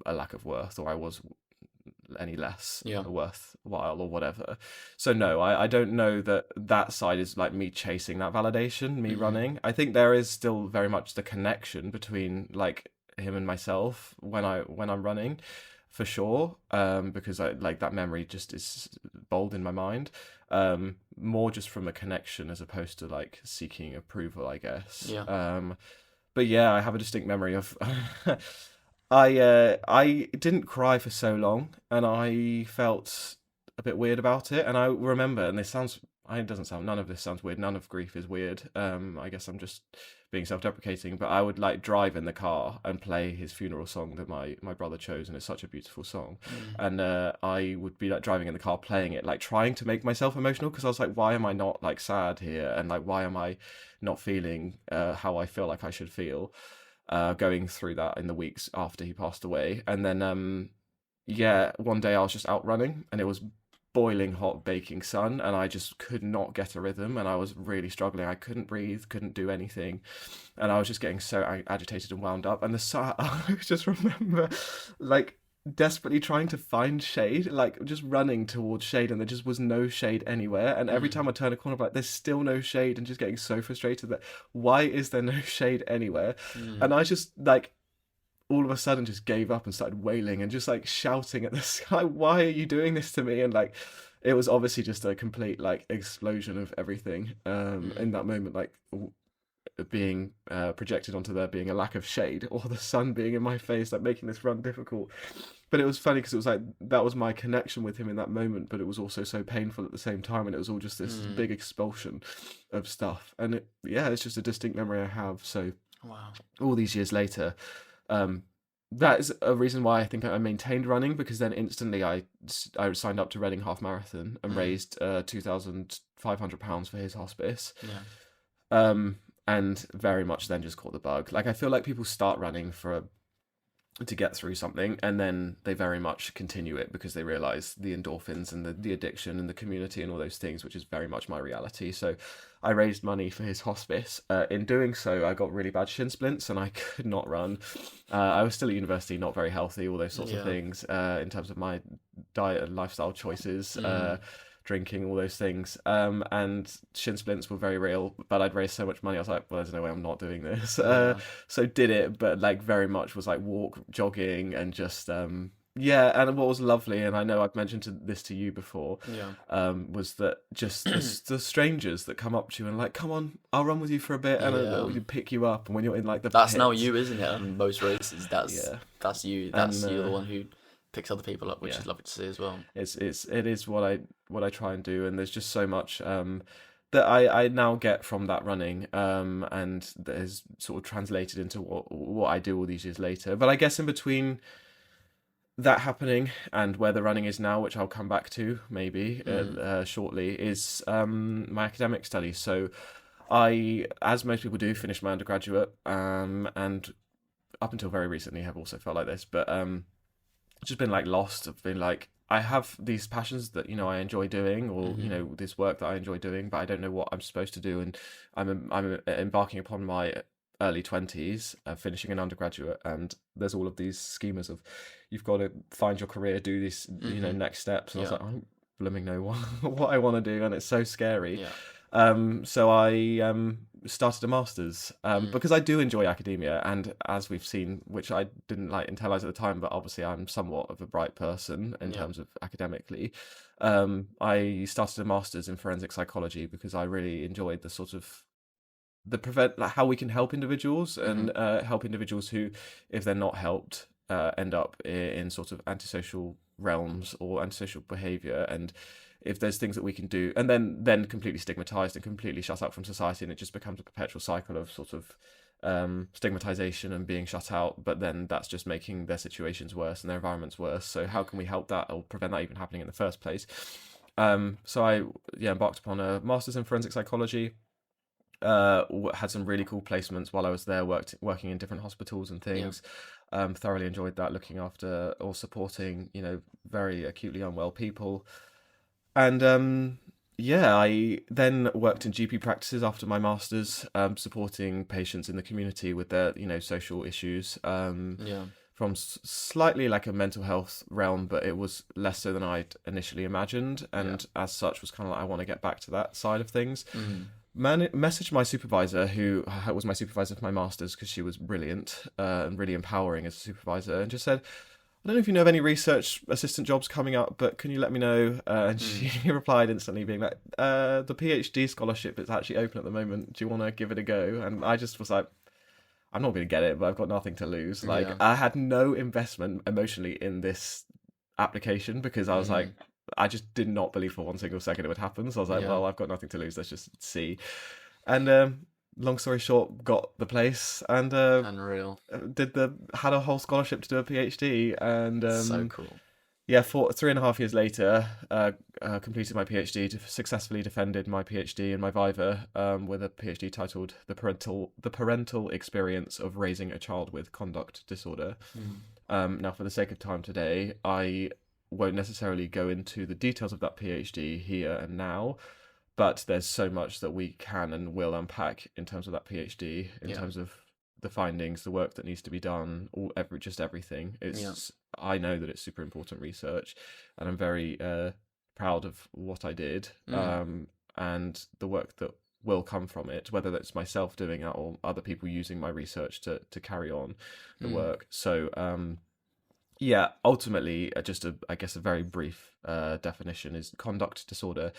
a lack of worth or I was any less worthwhile or whatever. So no, I don't know that side is like me chasing that validation, me running. I think there is still very much the connection between like him and myself when I'm running, for sure, because I like that memory just is bold in my mind, more just from a connection as opposed to like seeking approval, I guess. But I have a distinct memory of I didn't cry for so long, and I felt a bit weird about it. And I remember, and none of this sounds weird. None of grief is weird. I guess I'm just being self-deprecating. But I would like drive in the car and play his funeral song that my brother chose, and it's such a beautiful song. And I would be like driving in the car, playing it, like trying to make myself emotional, because I was like, why am I not like sad here? And like, why am I not feeling how I feel like I should feel? Going through that in the weeks after he passed away. And then one day I was just out running, and it was boiling hot baking sun, and I just could not get a rhythm, and I was really struggling. I couldn't breathe, couldn't do anything, and I was just getting so agitated and wound up. And the sun, I just remember like desperately trying to find shade, like just running towards shade, and there just was no shade anywhere. And every time I turn a corner, I'm like, there's still no shade, and just getting so frustrated that why is there no shade anywhere? And I just like all of a sudden just gave up and started wailing and just like shouting at the sky, why are you doing this to me? And like it was obviously just a complete like explosion of everything in that moment, like being projected onto there being a lack of shade, or the sun being in my face, like making this run difficult. But it was funny because it was like that was my connection with him in that moment, but it was also so painful at the same time, and it was all just this big expulsion of stuff. And it's just a distinct memory I have. So all these years later, that is a reason why I think I maintained running, because then instantly I signed up to Reading Half Marathon and raised £2,500 for his hospice. And very much then just caught the bug. Like I feel like people start running to get through something, and then they very much continue it because they realize the endorphins and the addiction and the community and all those things, which is very much my reality. So I raised money for his hospice. In doing so, I got really bad shin splints and I could not run. I was still at university, not very healthy, all those sorts of things in terms of my diet and lifestyle choices, drinking, all those things, and shin splints were very real. But I'd raised so much money, I was like, well, there's no way I'm not doing this. So did it, but like very much was like jogging and just Yeah, and what was lovely, and I know I've mentioned this to you before, Yeah. was that just the strangers that come up to you and like, come on, I'll run with you for a bit, and Yeah. they'll pick you up, and when you're in like the That's now pits, you, isn't it? On most races, yeah, that's you. and That's you, the one who picks other people up, which yeah, is lovely to see as well. it is what I try and do, and there's just so much that I now get from that running, and that is sort of translated into what I do all these years later. But I guess in between that happening and where the running is now, which I'll come back to maybe shortly, is my academic studies. So I, as most people do, finished my undergraduate, and up until very recently have also felt like this, but just been like lost. I've been like, I have these passions that I enjoy doing, or this work that I enjoy doing, but I don't know what I'm supposed to do, and I'm embarking upon my early 20s, finishing an undergraduate, and there's all of these schemas of you've got to find your career, do these next steps, and I was like, I don't blooming know what I want to do, and it's so scary. So I started a master's because I do enjoy academia, and as we've seen, which I didn't like internalize at the time, but obviously I'm somewhat of a bright person in terms of academically. I started a master's in forensic psychology because I really enjoyed the sort of how we can help individuals and help individuals who, if they're not helped, end up in sort of antisocial realms or antisocial behavior, and if there's things that we can do, and then completely stigmatized and completely shut out from society, and it just becomes a perpetual cycle of sort of stigmatization and being shut out, but then that's just making their situations worse and their environments worse. So how can we help that or prevent that even happening in the first place? So I embarked upon a master's in forensic psychology. Had some really cool placements while I was there, working in different hospitals and things. Thoroughly enjoyed that, looking after or supporting very acutely unwell people. And I then worked in GP practices after my master's, supporting patients in the community with their social issues, from slightly like a mental health realm, but it was less so than I'd initially imagined, and as such was kind of like, I want to get back to that side of things. Messaged my supervisor, who was my supervisor for my master's, because she was brilliant and really empowering as a supervisor, and just said, I don't know if you know of any research assistant jobs coming up, but can you let me know? And she replied instantly, being like, the PhD scholarship is actually open at the moment. Do you want to give it a go? And I just was like, I'm not going to get it, but I've got nothing to lose. Like, I had no investment emotionally in this application, because I was like, I just did not believe for one single second it would happen. So I was like, well, I've got nothing to lose. Let's just see. And long story short, got the place, and Unreal. had a whole scholarship to do a PhD, and so cool. Yeah, 3.5 years later, completed my PhD, successfully defended my PhD in my viva, with a PhD titled "The Parental Experience of Raising a Child with Conduct Disorder." Now, for the sake of time today, I won't necessarily go into the details of that PhD here and now, but there's so much that we can and will unpack in terms of that PhD, in terms of the findings, the work that needs to be done, just everything. I know that it's super important research, and I'm very proud of what I did, and the work that will come from it, whether that's myself doing it or other people using my research to carry on the work. So ultimately, I guess a very brief definition is conduct disorder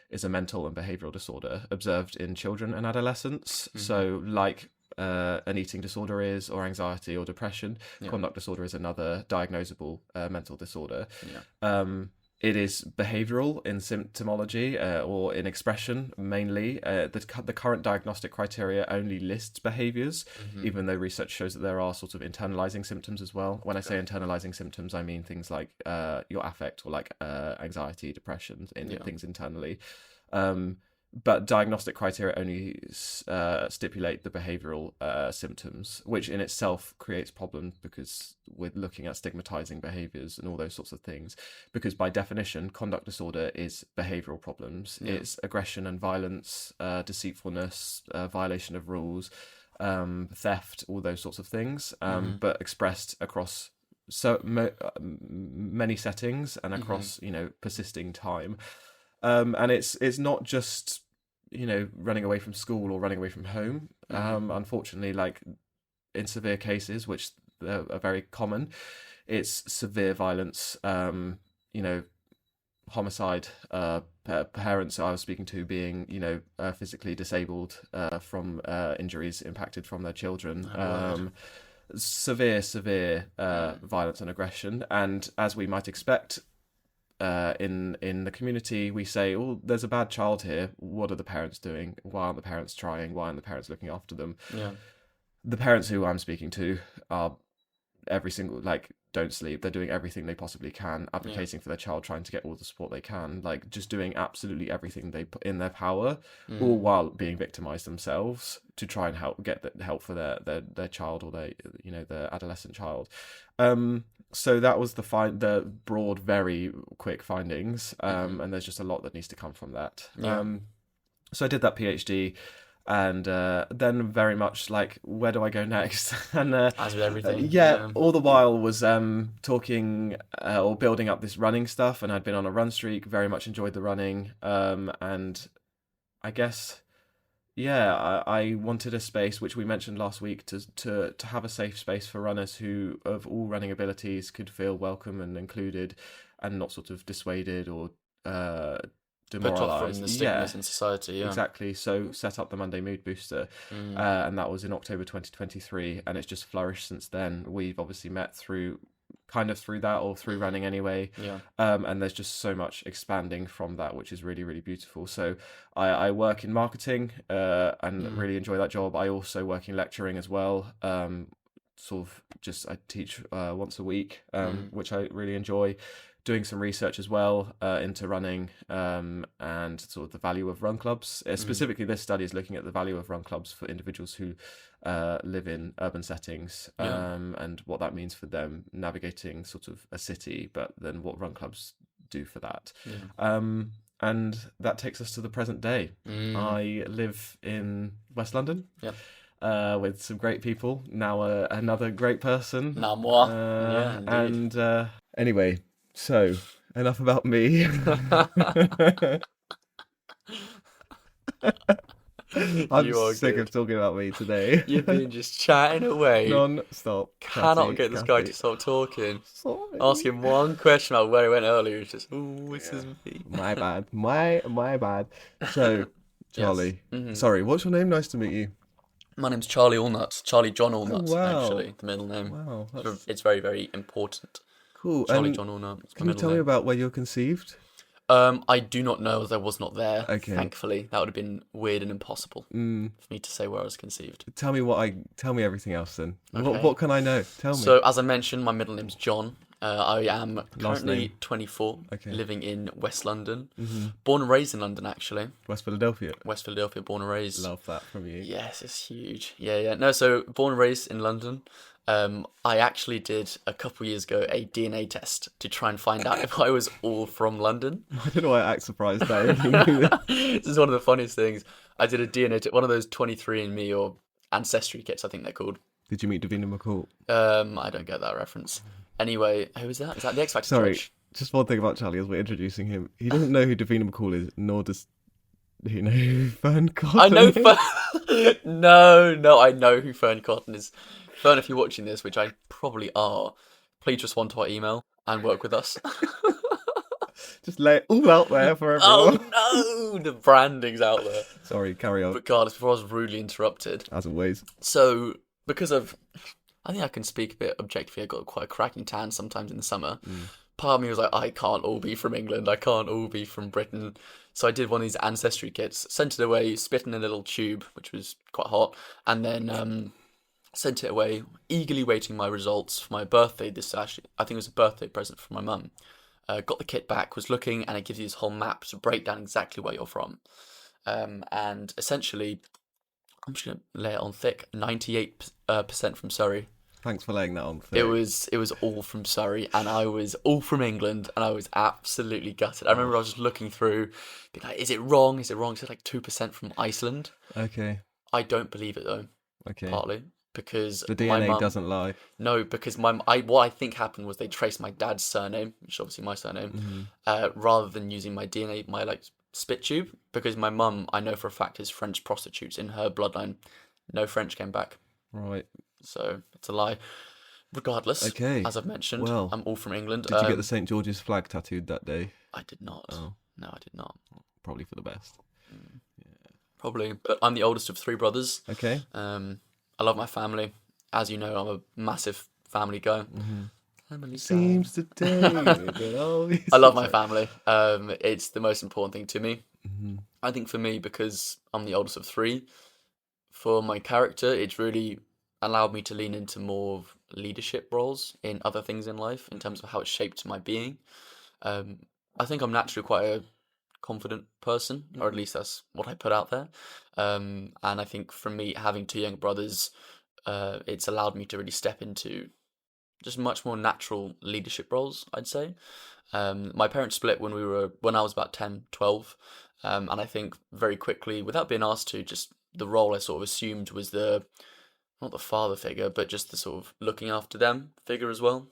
is a mental and behavioral disorder observed in children and adolescents. So like an eating disorder is, or anxiety or depression, conduct disorder is another diagnosable mental disorder. It is behavioral in symptomology or in expression mainly. The current diagnostic criteria only lists behaviors, even though research shows that there are sort of internalizing symptoms as well. When I say internalizing symptoms, I mean things like your affect, or like anxiety, depression, things internally. But diagnostic criteria only stipulate the behavioral symptoms, which in itself creates problems, because we're looking at stigmatizing behaviors and all those sorts of things. Because by definition, conduct disorder is behavioral problems. It's aggression and violence, deceitfulness, violation of rules, theft, all those sorts of things, but expressed across many settings and across persisting time. And it's not just running away from school or running away from home. Unfortunately, like in severe cases, which are very common, it's severe violence, homicide, parents I was speaking to being, physically disabled from injuries impacted from their children. Severe violence and aggression. And as we might expect, in the community, we say, oh, there's a bad child here. What are the parents doing? Why aren't the parents trying? Why aren't the parents looking after them? Yeah. The parents who I'm speaking to are don't sleep. They're doing everything they possibly can, advocating for their child, trying to get all the support they can, like just doing absolutely everything they put in their power, all while being victimized themselves to try and get the help for their child or their adolescent child. So that was the broad, very quick findings, and there's just a lot that needs to come from that. So I did that PhD. And then very much like, where do I go next? And as with everything, all the while was talking or building up this running stuff, and I'd been on a run streak. Very much enjoyed the running, and I guess, I wanted a space, which we mentioned last week, to have a safe space for runners who, of all running abilities, could feel welcome and included, and not sort of dissuaded or demoralized. Put off from the stigmas in society, exactly. So set up the Monday Mood Booster, and that was in October 2023, and it's just flourished since then. We've obviously met through that, or through running anyway, and there's just so much expanding from that, which is really, really beautiful. So I work in marketing and really enjoy that job. I also work in lecturing as well. I teach once a week, which I really enjoy. Doing some research as well into running and sort of the value of run clubs. Specifically, this study is looking at the value of run clubs for individuals who live in urban settings, and what that means for them navigating sort of a city, but then what run clubs do for that. And that takes us to the present day. I live in West London. With some great people. Now another great person. Now more. And anyway, so enough about me. I'm sick of talking about me today. You've been just chatting away. Non-stop. Cannot get this guy to stop talking. Sorry. Ask him one question about where he went earlier. It's just, this is me. My bad. My bad. So, Charlie. Sorry, what's your name? Nice to meet you. My name's Charlie Allnuts. Charlie John Allnuts, actually, the middle name. Wow. It's very, very important. Cool. Charlie John Allnuts. Can you tell me about where you're conceived? I do not know, as I was not there. Okay. Thankfully, that would have been weird and impossible for me to say where I was conceived. Tell me everything else then. Okay. What can I know? Tell me. So, as I mentioned, my middle name's John. I am currently 24, living in West London. Born and raised in London, actually. West Philadelphia, born and raised. Love that from you. Yes, it's huge. Yeah. No, so born and raised in London. I actually did a couple of years ago a DNA test to try and find out if I was all from London. I don't know why I act surprised that. This is one of the funniest things. I did a DNA test, one of those 23andMe or Ancestry kits, I think they're called. Did you meet Davina McCall? I don't get that reference. Anyway, who is that? Is that the X Factor? Sorry, judge? Just one thing about Charlie as we're introducing him. He doesn't know who Davina McCall is, nor does he know who Fern Cotton I know is. Fern. No, I know who Fern Cotton is. Fern, if you're watching this, which I probably are, please respond to our email and work with us. Just lay it all out there for everyone. Oh no, the branding's out there. Sorry, carry on. Regardless, before I was rudely interrupted. As always. So, because of, I think I can speak a bit objectively. I got quite a cracking tan sometimes in the summer. Part of me was like, I can't all be from England. I can't all be from Britain. So I did one of these Ancestry kits, sent it away, spit in a little tube, which was quite hot, and then sent it away, eagerly waiting my results for my birthday. I think it was a birthday present from my mum. Got the kit back, was looking, and it gives you this whole map to break down exactly where you're from. And essentially, I'm just going to lay it on thick, 98% from Surrey. Thanks for laying that on thick. It was all from Surrey, and I was all from England, and I was absolutely gutted. I remember I was just looking through, being like, is it wrong? Is it wrong? Is it like 2% from Iceland? Okay. I don't believe it, though. Okay. Partly. Because the DNA doesn't lie. No, because what I think happened was they traced my dad's surname, which is obviously my surname, rather than using my DNA, my spit tube. Because my mum, I know for a fact, is French prostitutes in her bloodline. No French came back. Right. So it's a lie. regardless, Okay. as I've mentioned, Well, I'm all from England. did you get the St. George's flag tattooed that day? I did not. Oh. No, I did not. Probably for the best. Probably, but I'm the oldest of 3 brothers. Okay. I love my family. As you know, I'm a massive family guy. Family Seems guy. today. I love my family. It's the most important thing to me. I think for me, because I'm the oldest of 3, for my character, it's really allowed me to lean into more of leadership roles in other things in life in terms of how it shaped my being. I think I'm naturally quite a confident person, or at least that's what I put out there. And I think for me, having 2 young brothers, it's allowed me to really step into just much more natural leadership roles, I'd say. My parents split when I was about 10, 12. And I think very quickly, without being asked to, just the role I sort of assumed was not the father figure, but just the sort of looking after them figure as well.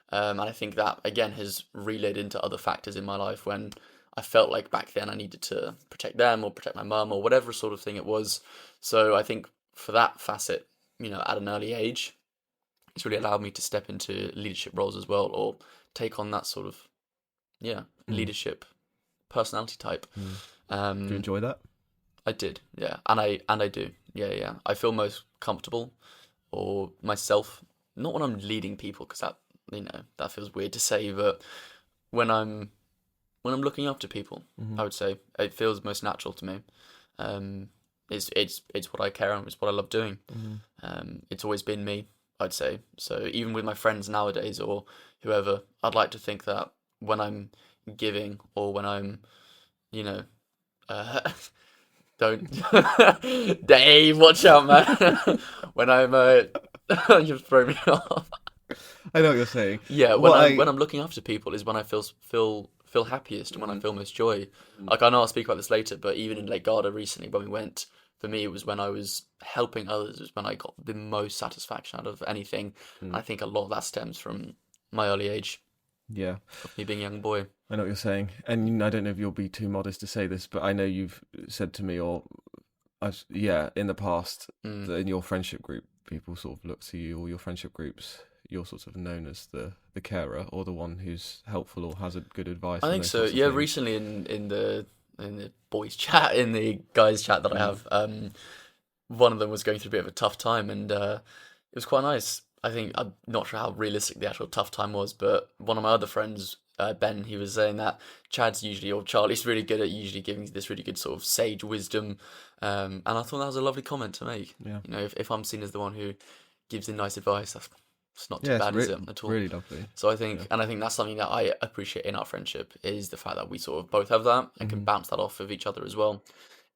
And I think that, again, has relayed into other factors in my life when I felt like back then I needed to protect them or protect my mum or whatever sort of thing it was. So I think for that facet, at an early age, it's really allowed me to step into leadership roles as well, or take on that sort of, leadership personality type. Do you enjoy that? I did, yeah, and I do, yeah. I feel most comfortable or myself, not when I'm leading people, because that feels weird to say, but when I'm looking after people, I would say it feels most natural to me. It's what I care and it's what I love doing. It's always been me, I'd say. So even with my friends nowadays or whoever, I'd like to think that when I'm giving or when I'm, don't, Dave, watch out, man. When I'm, you've thrown me off. I know what you're saying. Yeah, when I'm looking after people is when I feel happiest and when I feel most joy. Like, I know I'll speak about this later, but even in Lake Garda recently when we went, for me it was when I was helping others, it was when I got the most satisfaction out of anything. And I think a lot of that stems from my early age. Yeah. Of me being a young boy. I know what you're saying. And I don't know if you'll be too modest to say this, but I know you've said to me in the past that in your friendship group, people sort of look to you, or your friendship groups, you're sort of known as the carer or the one who's helpful or has a good advice. I think so. Yeah, recently in the boys chat, in the guys chat that I have, one of them was going through a bit of a tough time, and it was quite nice. I think I'm not sure how realistic the actual tough time was, but one of my other friends, Ben, he was saying that Charlie's really good at usually giving this really good sort of sage wisdom, and I thought that was a lovely comment to make. Yeah. If I'm seen as the one who gives the nice advice, it's not too bad, is it, at all? Really lovely. So I think that's something that I appreciate in our friendship, is the fact that we sort of both have that and can bounce that off of each other as well.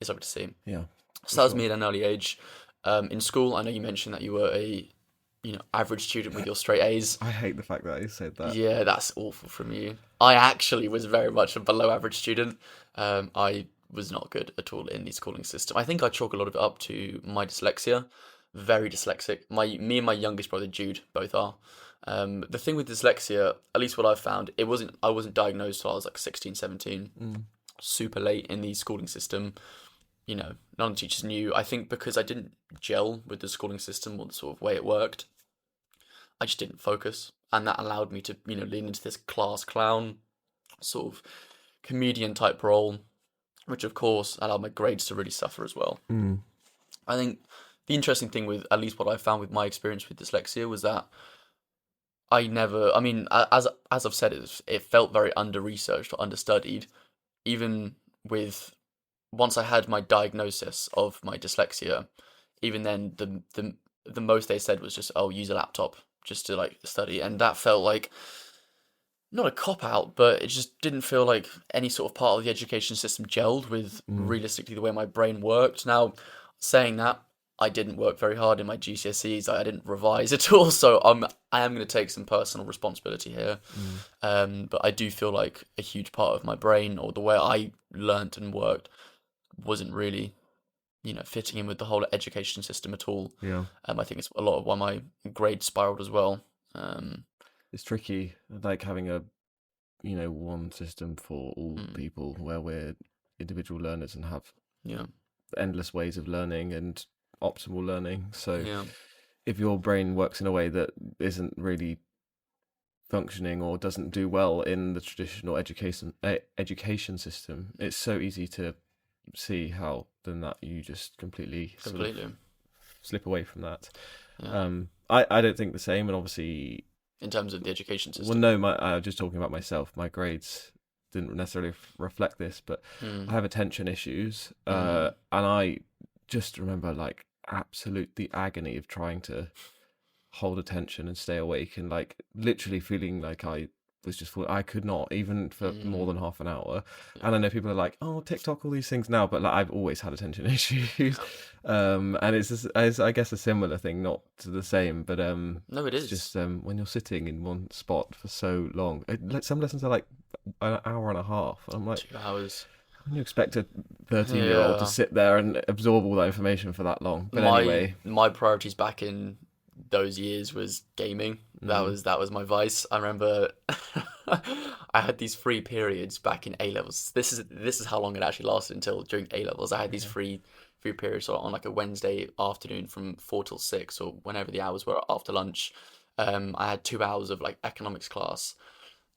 It's lovely to see. Yeah. So that was me at an early age. In school, I know you mentioned that you were a average student with your straight A's. I hate the fact that you said that. Yeah, that's awful from you. I actually was very much a below average student. I was not good at all in the schooling system. I think I chalk a lot of it up to my dyslexia. Very dyslexic. Me and my youngest brother Jude both are. The thing with dyslexia, at least what I've found, I wasn't diagnosed till I was like 16, 17. Super late in the schooling system. None of the teachers knew. I think because I didn't gel with the schooling system or the sort of way it worked, I just didn't focus, and that allowed me to, lean into this class clown, sort of comedian type role, which of course allowed my grades to really suffer as well. I think the interesting thing with, at least what I found with my experience with dyslexia, was that as I've said, it felt very under-researched or understudied, even with, once I had my diagnosis of my dyslexia, even then the most they said was just, oh, use a laptop just to like study, and that felt like not a cop out, but it just didn't feel like any sort of part of the education system gelled with realistically the way my brain worked. Now, saying that, I didn't work very hard in my GCSEs. I didn't revise at all, so I am going to take some personal responsibility here. But I do feel like a huge part of my brain, or the way I learnt and worked, wasn't really fitting in with the whole education system at all. Yeah. I think it's a lot of why my grades spiraled as well. It's tricky, like having a, one system for all people, where we're individual learners and have endless ways of learning and optimal learning. So if your brain works in a way that isn't really functioning or doesn't do well in the traditional education system, it's so easy to see how then that you just completely sort of slip away from that. Yeah. I don't think the same, and obviously in terms of the education system. Well, no, I was just talking about myself. My grades didn't necessarily reflect this, but I have attention issues, and I just remember like the agony of trying to hold attention and stay awake, and like literally feeling like I was just I could not even for more than half an hour. And I know people are like, oh, TikTok, all these things now, but like I've always had attention issues. And it's just, I guess a similar thing, not to the same, but no, it is just when you're sitting in one spot for so long. Like some lessons are like an hour and a half, and I'm like 2 hours. You expect a 13-year-old to sit there and absorb all that information for that long. But anyway, my priorities back in those years was gaming. That was my vice. I remember I had these free periods back in A levels. This is how long it actually lasted until during A levels. I had these free periods on like a Wednesday afternoon from 4 till 6 or whenever the hours were after lunch. I had 2 hours of like economics class.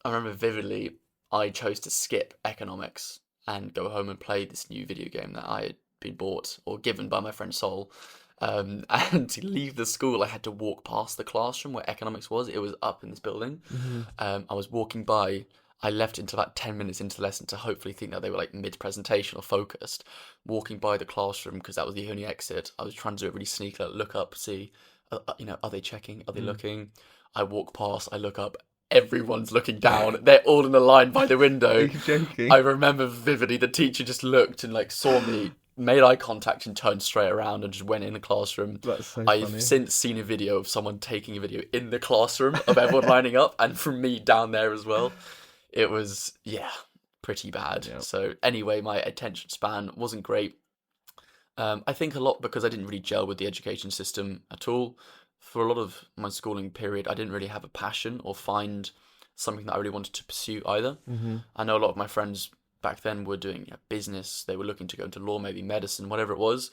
I remember vividly I chose to skip economics and go home and play this new video game that I had been bought or given by my friend Sol. And to leave the school, I had to walk past the classroom where economics was. It was up in this building. I was walking by. I left until about 10 minutes into the lesson to hopefully think that they were like mid-presentation or focused. Walking by the classroom because that was the only exit. I was trying to do it really sneaky, look up, see, are they checking? Are they looking? I walk past, I look up. Everyone's looking down. They're all in a line by the window. Are you joking? I remember vividly the teacher just looked and like saw me, made eye contact and turned straight around and just went in the classroom. That's so I've funny. since seen a video of someone taking a video in the classroom of everyone lining up and from me down there as well. It was, pretty bad. Yep. So anyway, my attention span wasn't great. I think a lot because I didn't really gel with the education system at all. For a lot of my schooling period, I didn't really have a passion or find something that I really wanted to pursue either. I know a lot of my friends back then were doing business. They were looking to go into law, maybe medicine, whatever it was.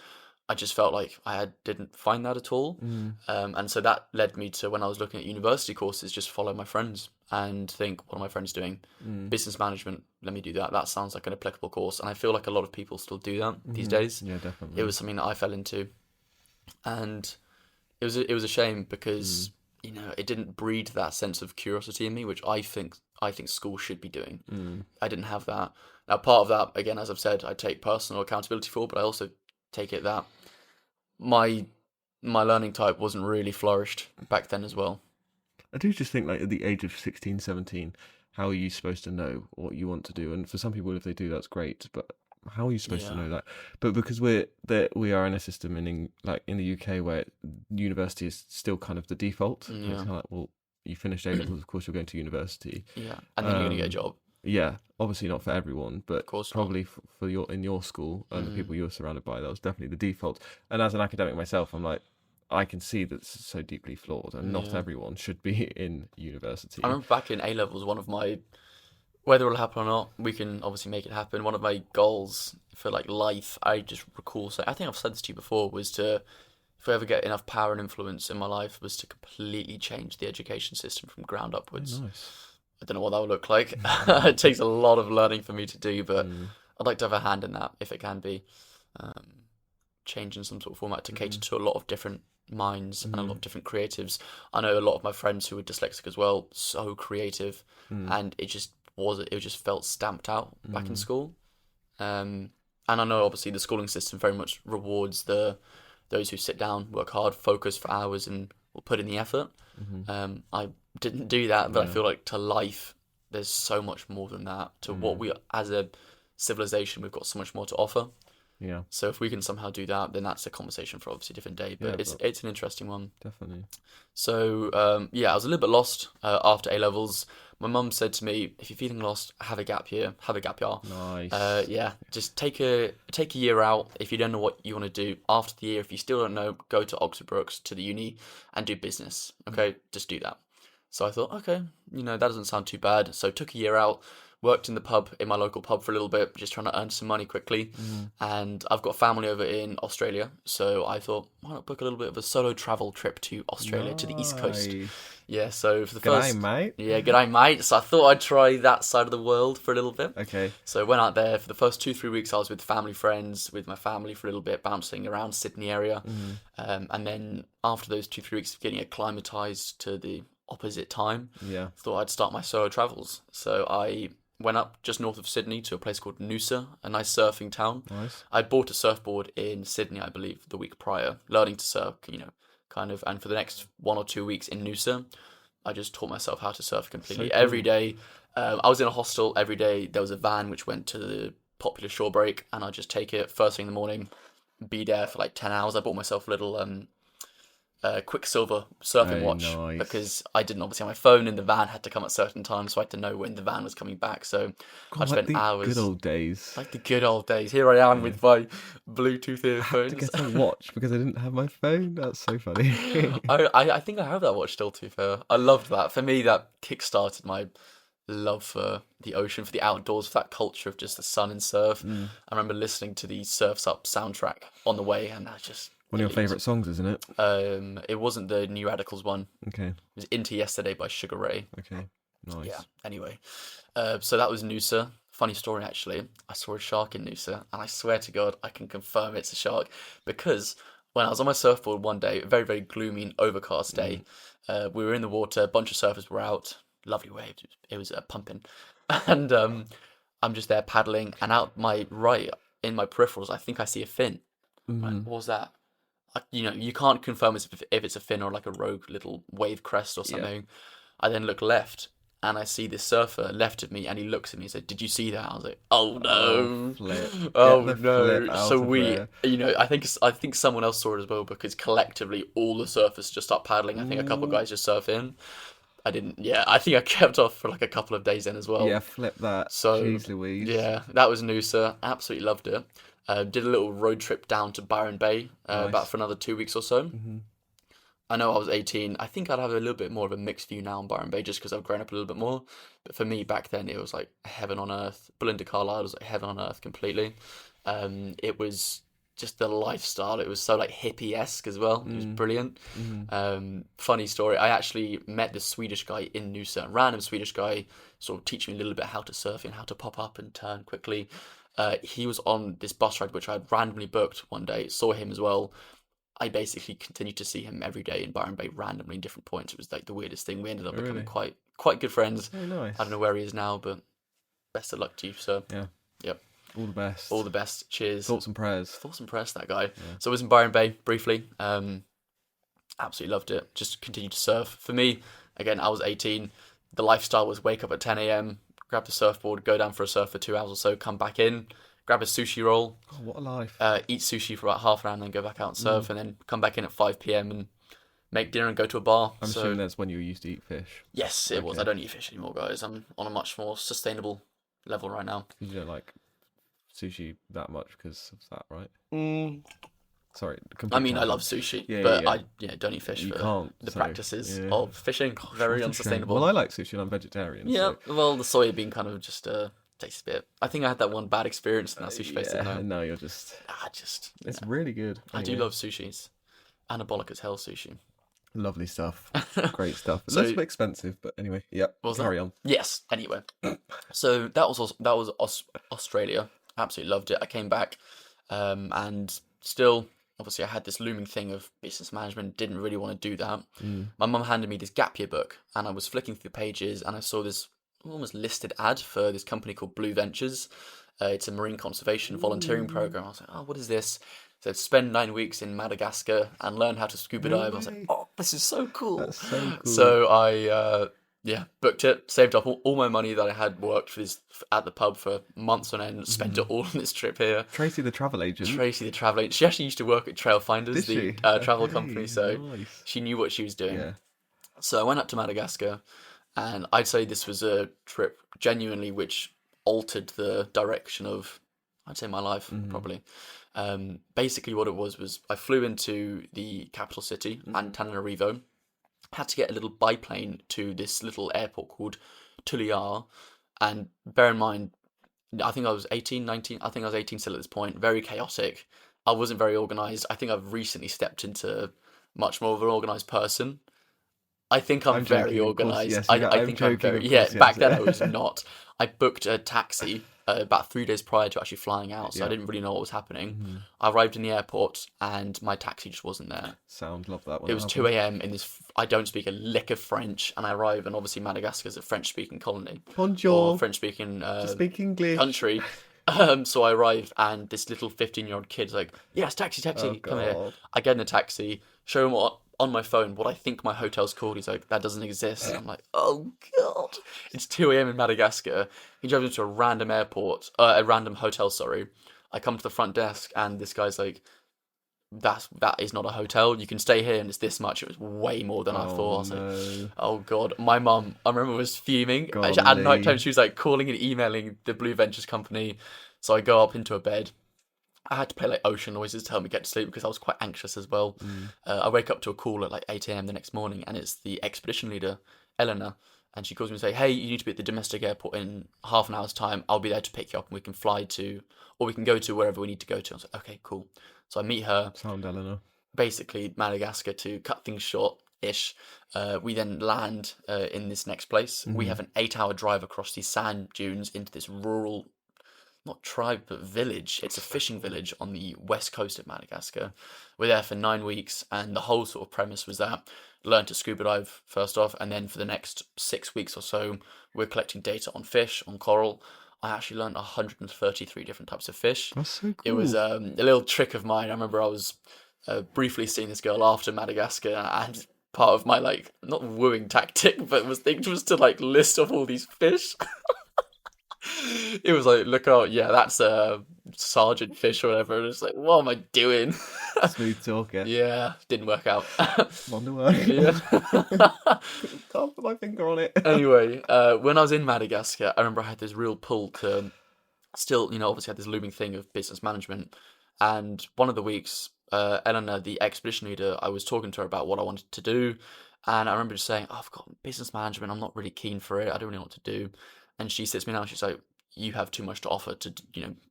I just felt like I didn't find that at all. And so that led me to, when I was looking at university courses, just follow my friends and think, what are my friends doing? Business management, let me do that. That sounds like an applicable course. And I feel like a lot of people still do that these days. Yeah, definitely. It was something that I fell into. And it was a shame because it didn't breed that sense of curiosity in me, which I think school should be doing. I didn't have that. Now, part of that, again, as I've said, I take personal accountability for, but I also take it that my learning type wasn't really flourished back then as well. I do just think, like, at the age of 16, 17, how are you supposed to know what you want to do? And for some people, if they do, that's great, but how are you supposed to know that? But because we are in a system in the UK where university is still kind of the default. It's kind of like, well, you finished A-levels, of course you're going to university. Yeah, and then you're going to get a job. Yeah, obviously not for everyone, but of course probably for in your school and the people you were surrounded by, that was definitely the default. And as an academic myself, I'm like, I can see that's so deeply flawed, and not everyone should be in university. I remember back in A-levels, one of my, whether it'll happen or not, we can obviously make it happen. One of my goals for like life, I just recall, I think I've said this to you before, was to, if I ever get enough power and influence in my life, was to completely change the education system from ground upwards. Nice. I don't know what that would look like. It takes a lot of learning for me to do, but I'd like to have a hand in that if it can be. Changing some sort of format to cater to a lot of different minds and a lot of different creatives. I know a lot of my friends who were dyslexic as well, so creative, and it just felt stamped out back in school. And I know obviously the schooling system very much rewards those who sit down, work hard, focus for hours, and will put in the effort. I didn't do that, but I feel like to life, there's so much more than that. To what we, as a civilization, we've got so much more to offer. Yeah. So if we can somehow do that, then that's a conversation for obviously a different day. But it's an interesting one. Definitely. So I was a little bit lost after A levels. My mum said to me, "If you're feeling lost, have a gap year. Have a gap year." Nice. Just take a year out. If you don't know what you want to do after the year, if you still don't know, go to Oxford Brookes, to the uni, and do business. Okay, just do that. So I thought, okay, that doesn't sound too bad. So took a year out, worked in the pub, in my local pub for a little bit, just trying to earn some money quickly. And I've got family over in Australia, so I thought, why not book a little bit of a solo travel trip to Australia, to the East Coast. Yeah, so for the first... G'day, mate. Yeah, g'day, mate. So I thought I'd try that side of the world for a little bit. Okay. So I went out there for the first 2-3 weeks. I was with family friends, with my family for a little bit, bouncing around Sydney area. And then after those 2-3 weeks of getting acclimatized to the opposite time, thought I'd start my solo travels. So I went up just north of Sydney to a place called Noosa, a nice surfing town. Nice. I'd bought a surfboard in Sydney, I believe, the week prior, learning to surf, kind of. And for the next 1 or 2 weeks in Noosa, I just taught myself how to surf completely. So cool. Every day. I was in a hostel every day. There was a van which went to the popular shore break, and I'd just take it first thing in the morning, be there for like 10 hours. I bought myself a little Quicksilver surfing watch because I didn't obviously have my phone, and the van had to come at certain times, so I had to know when the van was coming back. So I spent hours. Good old days. Like the good old days. Here I am with my Bluetooth earphones. I had to get a watch because I didn't have my phone. That's so funny. I think I have that watch still, to be fair. I loved that. For me, that kick-started my love for the ocean, for the outdoors, for that culture of just the sun and surf. I remember listening to the Surf's Up soundtrack on the way, and I just... One of your favourite songs, isn't it? It wasn't the New Radicals one. Okay. It was Into Yesterday by Sugar Ray. Okay, nice. Yeah, anyway. So that was Noosa. Funny story, actually. I saw a shark in Noosa, and I swear to God, I can confirm it's a shark, because when I was on my surfboard one day, a very, very gloomy and overcast day, we were in the water, a bunch of surfers were out, lovely waves, it was pumping, and I'm just there paddling, and out my right, in my peripherals, I think I see a fin. Right, what was that? You can't confirm if it's a fin or like a rogue little wave crest or something. Yeah. I then look left, and I see this surfer left of me, and he looks at me and said, "Did you see that?" I was like, "Oh no, no!" So we, I think someone else saw it as well, because collectively all the surfers just start paddling. I think a couple of guys just surf in. I didn't. Yeah, I think I kept off for like a couple of days then as well. Yeah, flip that. So jeez Louise. Yeah, that was Noosa. Absolutely loved it. Did a little road trip down to Byron Bay, nice. About for another 2 weeks or so. I know I was 18. I think I'd have a little bit more of a mixed view now on Byron Bay, just because I've grown up a little bit more. But for me, back then, it was like heaven on earth. Belinda Carlisle was like heaven on earth completely. It was just the lifestyle. It was so like hippie-esque as well. It was brilliant. Funny story. I actually met this Swedish guy in Noosa, a random Swedish guy, sort of teaching me a little bit how to surf and how to pop up and turn quickly. He was on this bus ride, which I had randomly booked one day, saw him as well. I basically continued to see him every day in Byron Bay, randomly in different points. It was like the weirdest thing. We ended up becoming quite good friends. Oh, nice. I don't know where he is now, but best of luck to you, sir. Yeah. Yep. All the best. All the best. Cheers. Thoughts and prayers. Thoughts and prayers, that guy. Yeah. So I was in Byron Bay briefly. Absolutely loved it. Just continued to surf. For me, again, I was 18. The lifestyle was wake up at 10 a.m, grab the surfboard, go down for a surf for 2 hours or so, come back in, grab a sushi roll. Oh, what a life. Eat sushi for about half an hour and then go back out and surf, and then come back in at 5 p.m. and make dinner and go to a bar. I'm assuming that's when you used to eat fish. Yes, it was. I don't eat fish anymore, guys. I'm on a much more sustainable level right now. You don't like sushi that much because of that, right? Sorry. I mean, I love sushi, but I don't eat fish for the practices of fishing. Gosh, very unsustainable. Well, I like sushi and I'm vegetarian. Yeah, well, the soya bean kind of just tastes a bit. I think I had that one bad experience in that sushi place. No, you're just... It's really good. I do love sushi. It's anabolic as hell sushi. Lovely stuff. Great stuff. It's a little bit expensive, but anyway, carry on. Yes, anyway. So that was Australia. Absolutely loved it. I came back and still... Obviously, I had this looming thing of business management, didn't really want to do that. My mum handed me this gap year book, and I was flicking through the pages, and I saw this almost listed ad for this company called Blue Ventures. It's a marine conservation volunteering program. I was like, oh, what is this? So spend 9 weeks in Madagascar and learn how to scuba dive. I was like, oh, this is so cool. That's so cool. So I... booked it, saved up all my money that I had worked for this at the pub for months on end, spent it all on this trip here. Tracy the travel agent. She actually used to work at Trail Finders, the travel company, so she knew what she was doing. Yeah. So I went up to Madagascar, and I'd say this was a trip genuinely which altered the direction of, I'd say, my life, probably. Basically what it was I flew into the capital city, Antananarivo, had to get a little biplane to this little airport called Tuliar, And bear in mind, I think I was 18, 19. I think I was 18 still at this point. Very chaotic. I wasn't very organized. I think I've recently stepped into much more of an organized person. I think I'm very joking, of course, organized. yes. I think I'm joking, very of yeah. course, Back yes. then I was not. I booked a taxi about 3 days prior to actually flying out, so I Yeah. didn't really know what was happening. I arrived in the airport and my taxi just wasn't there. Love that one. It was 2 a.m. in this. I don't speak a lick of French, and I arrive, and obviously Madagascar is a French-speaking colony Bonjour. or French-speaking Speak English. country. So I arrive, and this little 15-year-old kid's like, "Yes, taxi, Oh, come here." God. I get in the taxi, show him what on my phone what I think my hotel's called. He's like, "That doesn't exist." And I'm like, "Oh God!" It's 2 a.m. in Madagascar. He drives into a random airport, a random hotel. Sorry. I come to the front desk, and this guy's like, that is not a hotel. You can stay here, and it's this much. It was way more than I thought. I was like, oh God. My mum, I remember, was fuming. At night time, she was like calling and emailing the Blue Ventures company. So I go up into a bed. I had to play like ocean noises to help me get to sleep because I was quite anxious as well. I wake up to a call at like 8 a.m. the next morning, and it's the expedition leader, Eleanor. And she calls me and say, "Hey, you need to be at the domestic airport in half an hour's time. I'll be there to pick you up, and we can fly to, or we can go to wherever we need to go to." I was like, "Okay, cool." So I meet her. Sound Eleanor. Basically, Madagascar, to cut things short-ish. We then land in this next place. We have an 8-hour drive across these sand dunes into this rural, not tribe, but village. It's a fishing village on the west coast of Madagascar. We're there for 9 weeks, and the whole sort of premise was that learn to scuba dive first off, and then for the next 6 weeks or so, we're collecting data on fish, on coral. I actually learned 133 different types of fish. That's so cool. It was a little trick of mine. I remember I was briefly seeing this girl after Madagascar, and part of my like not wooing tactic, but was to like list off all these fish. It was like, look out, yeah, that's a sergeant fish or whatever. And it's like, what am I doing? Smooth talker. Yeah, didn't work out. Wonder why. Yeah. Can't put my finger on it. Anyway, when I was in Madagascar, I remember I had this real pull to still, obviously had this looming thing of business management. And one of the weeks, Eleanor, the expedition leader, I was talking to her about what I wanted to do. And I remember just saying, I've got business management. I'm not really keen for it. I don't really know what to do. And she sits me down and she's like, you have too much to offer to,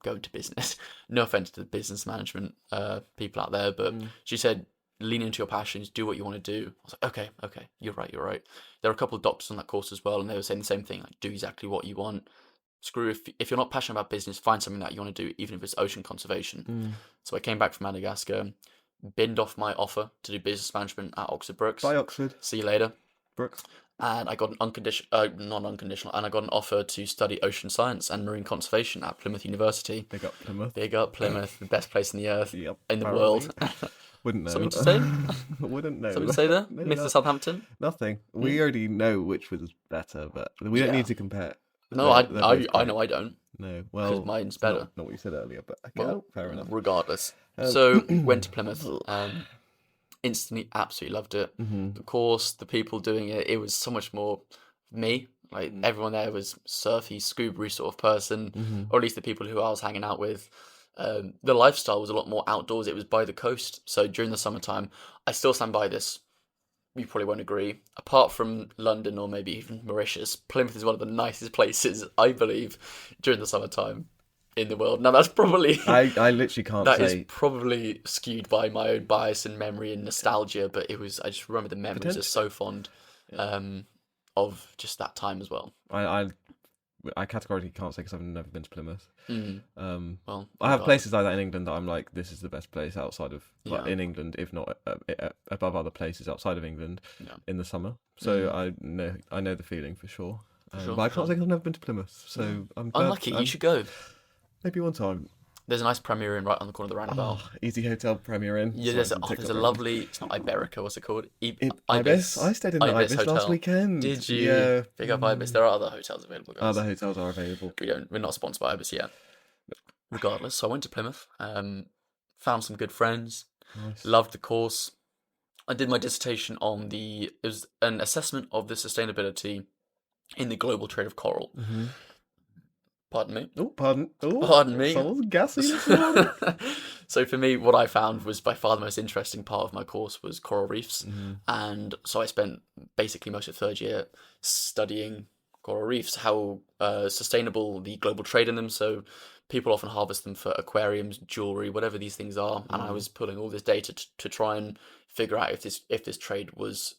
go into business. No offense to the business management people out there, but she said, lean into your passions, do what you want to do. I was like, okay, you're right. There are a couple of doctors on that course as well, and they were saying the same thing, like, do exactly what you want. Screw if you're not passionate about business, find something that you want to do, even if it's ocean conservation. So I came back from Madagascar, binned off my offer to do business management at Oxford Brookes. Bye, Oxford. See you later. Brooks. And I got an non-unconditional, and I got an offer to study ocean science and marine conservation at Plymouth University. Big up Plymouth. Big up Plymouth, the best place in the earth, Yep, in the apparently. world. Wouldn't know. Something to say? Wouldn't know. Something to say there? Maybe Mr. not. Southampton? Nothing. We already know which was better, but we don't need to compare. No, I know I don't. No, well, Because mine's better. Not what you said earlier, but okay, fair enough. Regardless. So, went to Plymouth. Instantly, absolutely loved it. The course, the people doing it, it was so much more me. Like, everyone there was surfy, scuba sort of person, or at least the people who I was hanging out with. The lifestyle was a lot more outdoors. It was by the coast. So during the summertime, I still stand by this. You probably won't agree. Apart from London or maybe even Mauritius, Plymouth is one of the nicest places, I believe, during the summertime in the world. Now that's probably I literally can't that say. is probably skewed by my own bias and memory and nostalgia, but it was. I just remember the memories are so fond of just that time as well. I categorically can't say because I've never been to Plymouth. Well, I have places like that in England that I'm like, this is the best place outside of in England, if not above other places outside of England in the summer. So I know the feeling for sure. But I can't say I've never been to Plymouth. So I'm unlucky. You should go. Maybe one time. There's a nice Premier Inn right on the corner of the roundabout. Easy Hotel Premier Inn. Yeah, there's a lovely. It's not Iberica. What's it called? Ibis. I stayed in the Ibis Hotel last weekend. Did you? Yeah. Big up Ibis. There are other hotels available, guys. Other hotels are available. We're not sponsored by Ibis yet. Regardless, so I went to Plymouth. Found some good friends. Nice. Loved the course. I did my dissertation on it was an assessment of the sustainability in the global trade of coral. Pardon me. Oh, pardon. Oh, pardon me. Someone's gassing. So for me, what I found was by far the most interesting part of my course was coral reefs. And so I spent basically most of third year studying coral reefs, how sustainable the global trade in them. So people often harvest them for aquariums, jewelry, whatever these things are. And I was pulling all this data to try and figure out if this trade was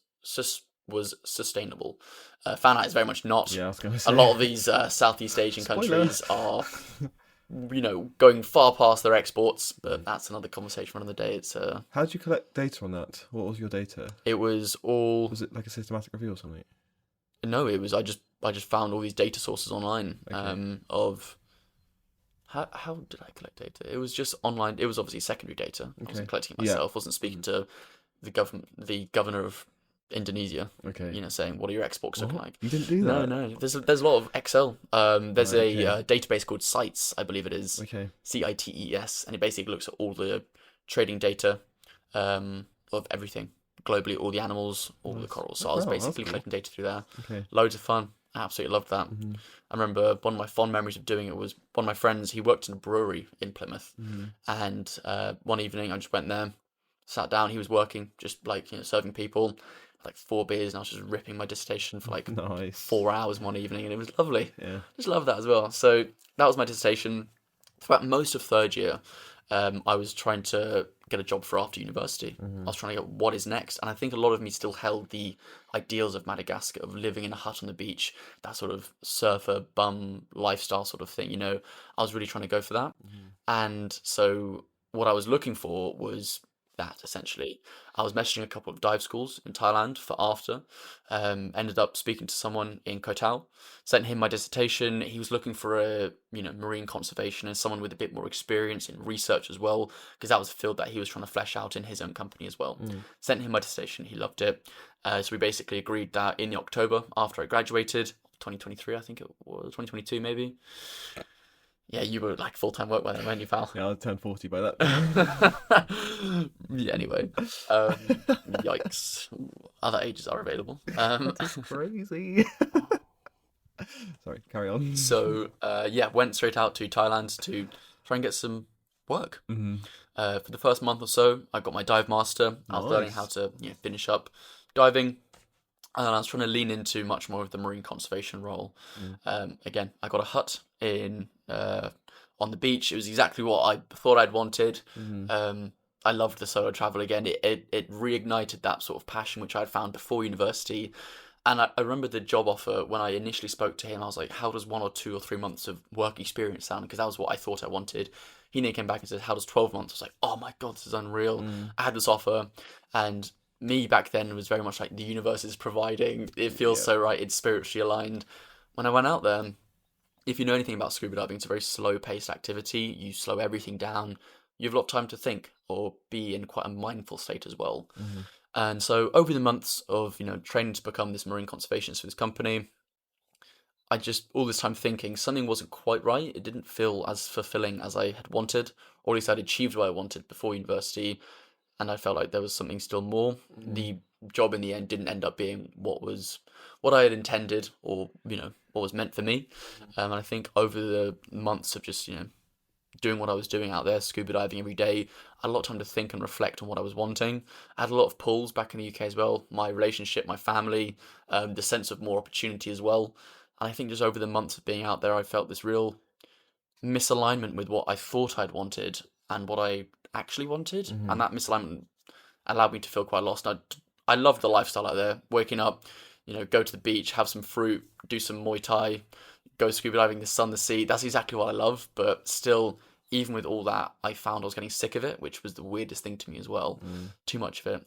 sustainable. Found out it's very much not. Yeah, I was going to A say. lot of these Southeast Asian Spoiler. countries are, going far past their exports. But that's another conversation for another day. It's How did you collect data on that? What was your data? It was all. Was it like a systematic review or something? No, it was. I just found all these data sources online. Okay. Of. How did I collect data? It was just online. It was obviously secondary data. I wasn't collecting it myself. I wasn't speaking to the governor of Indonesia. Okay. Saying what are your exports looking like? You didn't do that? No. There's a lot of Excel. There's a database called CITES, I believe it is. Okay. CITES, and it basically looks at all the trading data of everything globally, all the animals, all the corals. So I was basically collecting data through there. Okay. Loads of fun. I absolutely loved that. I remember one of my fond memories of doing it was one of my friends. He worked in a brewery in Plymouth, and one evening I just went there, sat down. He was working, just serving people, like 4 beers, and I was just ripping my dissertation for like Nice. 4 hours one evening, and it was lovely. Yeah. Just loved that as well. So that was my dissertation. Throughout most of third year, I was trying to get a job for after university. I was trying to get what is next, and I think a lot of me still held the ideals of Madagascar, of living in a hut on the beach, that sort of surfer bum lifestyle sort of thing. I was really trying to go for that, and so what I was looking for was that essentially. I was messaging a couple of dive schools in Thailand for after. Ended up speaking to someone in Koh Tao, sent him my dissertation. He was looking for a marine conservationist, someone with a bit more experience in research as well, because that was a field that he was trying to flesh out in his own company as well. Sent him my dissertation. He loved it. So we basically agreed that in the October after I graduated, 2023, I think it was 2022 maybe. Yeah, you were like full-time work by then, weren't you, pal? Yeah, I turned 40 by that. Yeah, anyway. Yikes. Other ages are available. That's crazy. Sorry, carry on. So, went straight out to Thailand to try and get some work. For the first month or so, I got my dive master. I was learning how to finish up diving. And I was trying to lean into much more of the marine conservation role. Again, I got a hut on the beach. It was exactly what I thought I'd wanted. I loved the solo travel again. It reignited that sort of passion which I had found before university. And I remember the job offer when I initially spoke to him. I was like, how does 1 or 2 or 3 months of work experience sound? Because that was what I thought I wanted. He then came back and said, how does 12 months? I was like, oh my God, this is unreal. I had this offer, and me back then was very much like the universe is providing. It feels so right. It's spiritually aligned. When I went out there, if you know anything about scuba diving, it's a very slow-paced activity. You slow everything down. You have a lot of time to think or be in quite a mindful state as well. And so over the months of training to become this marine conservationist for this company, I just all this time thinking something wasn't quite right. It didn't feel as fulfilling as I had wanted, or at least I'd achieved what I wanted before university. And I felt like there was something still more. The job in the end didn't end up being what I had intended, or what was meant for me. And I think over the months of just doing what I was doing out there, scuba diving every day, I had a lot of time to think and reflect on what I was wanting. I had a lot of pulls back in the UK as well. My relationship, my family, the sense of more opportunity as well. And I think just over the months of being out there, I felt this real misalignment with what I thought I'd wanted and what I actually wanted, and that misalignment allowed me to feel quite lost. I loved the lifestyle out there, waking up, go to the beach, have some fruit, do some Muay Thai, go scuba diving, the sun, the sea. That's exactly what I love. But still, even with all that, I found I was getting sick of it, which was the weirdest thing to me as well. Too much of it.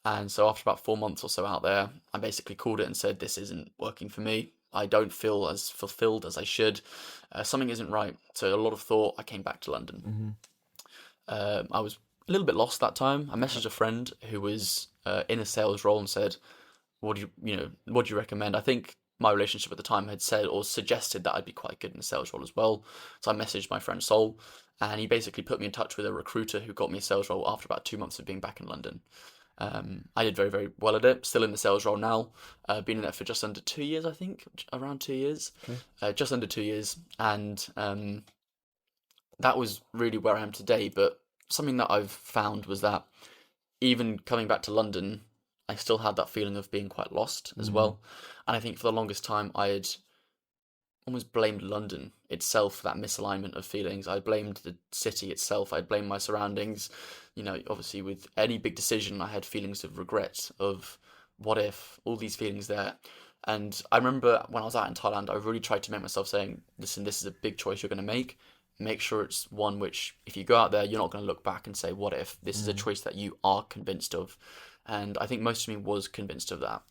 And so after about 4 months or so out there, I basically called it and said, this isn't working for me. I don't feel as fulfilled as I should. Something isn't right. So a lot of thought, I came back to London. I was a little bit lost that time. I messaged a friend who was in a sales role and said, what do you recommend? I think my relationship at the time had said or suggested that I'd be quite good in a sales role as well. So I messaged my friend Sol, and he basically put me in touch with a recruiter who got me a sales role after about 2 months of being back in London. I did very, very well at it. Still in the sales role now. Been in it for just under 2 years, I think. Around 2 years. Just under 2 years. And that was really where I am today. But something that I've found was that even coming back to London, I still had that feeling of being quite lost as well. And I think for the longest time I had almost blamed London itself for that misalignment of feelings. I blamed the city itself. I blamed my surroundings. Obviously with any big decision, I had feelings of regret, of what if, all these feelings there. And I remember when I was out in Thailand, I really tried to make myself saying, listen, this is a big choice you're going to make. Make sure it's one which, if you go out there, you're not going to look back and say, what if? This is a choice that you are convinced of. And I think most of me was convinced of that.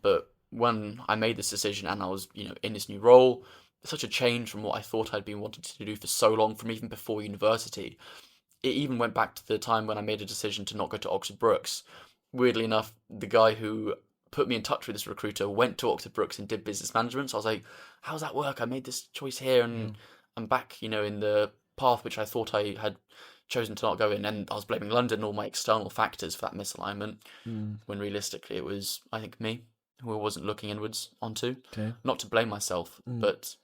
But when I made this decision and I was, in this new role, such a change from what I thought I'd been wanting to do for so long, from even before university. It even went back to the time when I made a decision to not go to Oxford Brookes. Weirdly enough, the guy who put me in touch with this recruiter went to Oxford Brookes and did business management. So I was like, how does that work? I made this choice here and I'm back, in the path which I thought I had chosen to not go in. And I was blaming London, all my external factors for that misalignment, when realistically it was, I think, me who I wasn't looking inwards onto. Okay. Not to blame myself, but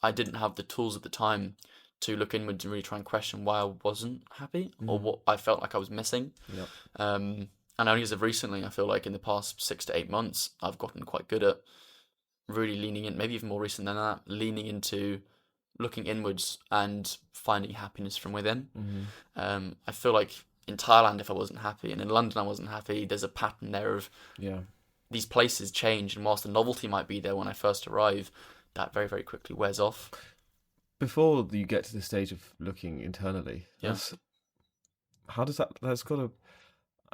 I didn't have the tools at the time to look inwards and really try and question why I wasn't happy or what I felt like I was missing. Yep. And only as of recently, I feel like in the past 6 to 8 months, I've gotten quite good at really leaning in, maybe even more recent than that, leaning into looking inwards and finding happiness from within. I feel like in Thailand, if I wasn't happy, and in London, I wasn't happy, there's a pattern there of these places change. And whilst the novelty might be there when I first arrive, that very, very quickly wears off. Before you get to the stage of looking internally, how does that's got to...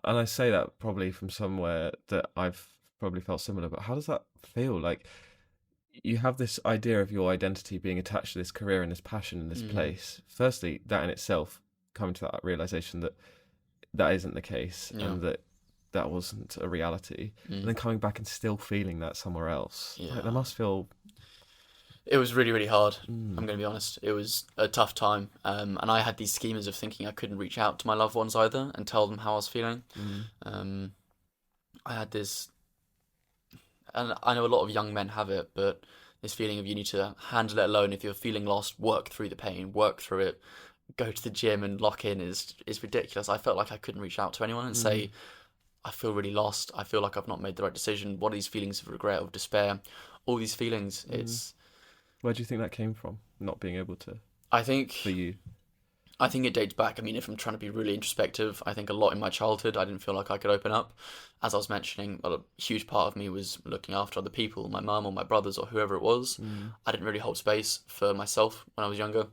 And I say that probably from somewhere that I've probably felt similar, but how does that feel? Like, you have this idea of your identity being attached to this career and this passion in this place. Firstly, that in itself, coming to that realization that that isn't the case and that wasn't a reality. And then coming back and still feeling that somewhere else. Like, that must feel... It was really, really hard. I'm going to be honest. It was a tough time. And I had these schemas of thinking I couldn't reach out to my loved ones either and tell them how I was feeling. I had this, and I know a lot of young men have it, but this feeling of you need to handle it alone. If you're feeling lost, work through the pain, work through it, go to the gym and lock in is ridiculous. I felt like I couldn't reach out to anyone and say, I feel really lost. I feel like I've not made the right decision. What are these feelings of regret, of despair? All these feelings, it's... Where do you think that came from? Not being able to. I think for you. I think it dates back. I mean, if I'm trying to be really introspective, I think a lot in my childhood I didn't feel like I could open up. As I was mentioning, a huge part of me was looking after other people, my mum or my brothers or whoever it was. I didn't really hold space for myself when I was younger.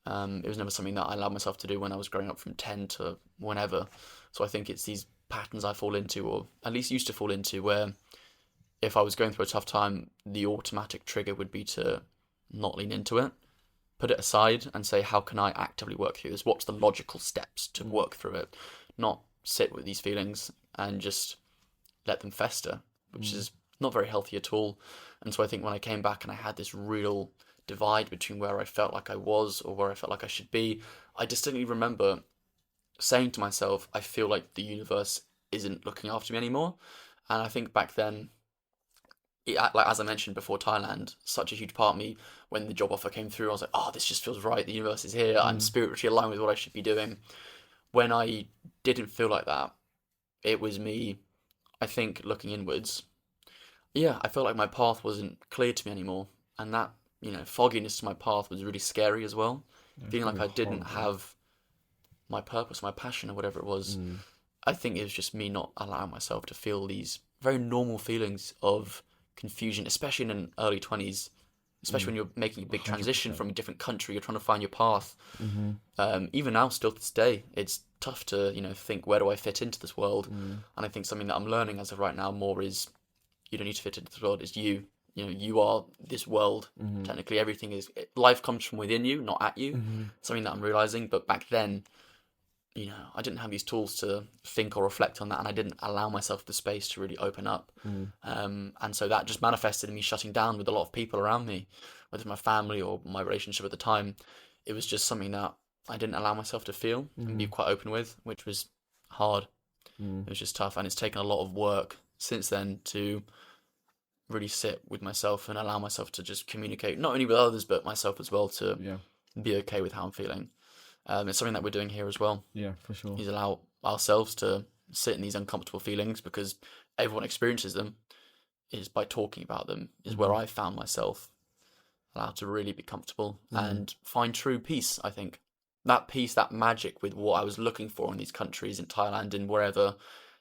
It was never something that I allowed myself to do when I was growing up from 10 to whenever. So I think it's these patterns I fall into, or at least used to fall into, where if I was going through a tough time, the automatic trigger would be to not lean into it, put it aside and say, how can I actively work through this? What's the logical steps to work through it? Not sit with these feelings and just let them fester, which is not very healthy at all. And so I think when I came back and I had this real divide between where I felt like I was or where I felt like I should be, I distinctly remember saying to myself, I feel like the universe isn't looking after me anymore. And I think back then, like as I mentioned before, Thailand, such a huge part of me, when the job offer came through, I was like, oh, this just feels right. The universe is here. I'm spiritually aligned with what I should be doing. When I didn't feel like that, it was me, I think, looking inwards. Yeah, I felt like my path wasn't clear to me anymore. And that, fogginess to my path was really scary as well. Feeling like I didn't have my purpose, my passion or whatever it was. I think it was just me not allowing myself to feel these very normal feelings of confusion, especially in an early 20s, especially when you're making a big transition 100%. From a different country, you're trying to find your path. Even now, still to this day, it's tough to think, where do I fit into this world? And I think something that I'm learning as of right now more is, you don't need to fit into this world. It's you. You are this world. Technically, everything is, life comes from within you, not at you. Something that I'm realizing. But back then, I didn't have these tools to think or reflect on that, and I didn't allow myself the space to really open up. And so that just manifested in me shutting down with a lot of people around me, whether my family or my relationship at the time. It was just something that I didn't allow myself to feel and be quite open with, which was hard. It was just tough, and it's taken a lot of work since then to really sit with myself and allow myself to just communicate, not only with others, but myself as well, to be okay with how I'm feeling. It's something that we're doing here as well. Yeah, for sure. Is allow ourselves to sit in these uncomfortable feelings, because everyone experiences them. Is by talking about them is where I found myself allowed to really be comfortable and find true peace, I think. That peace, that magic with what I was looking for in these countries, in Thailand and wherever,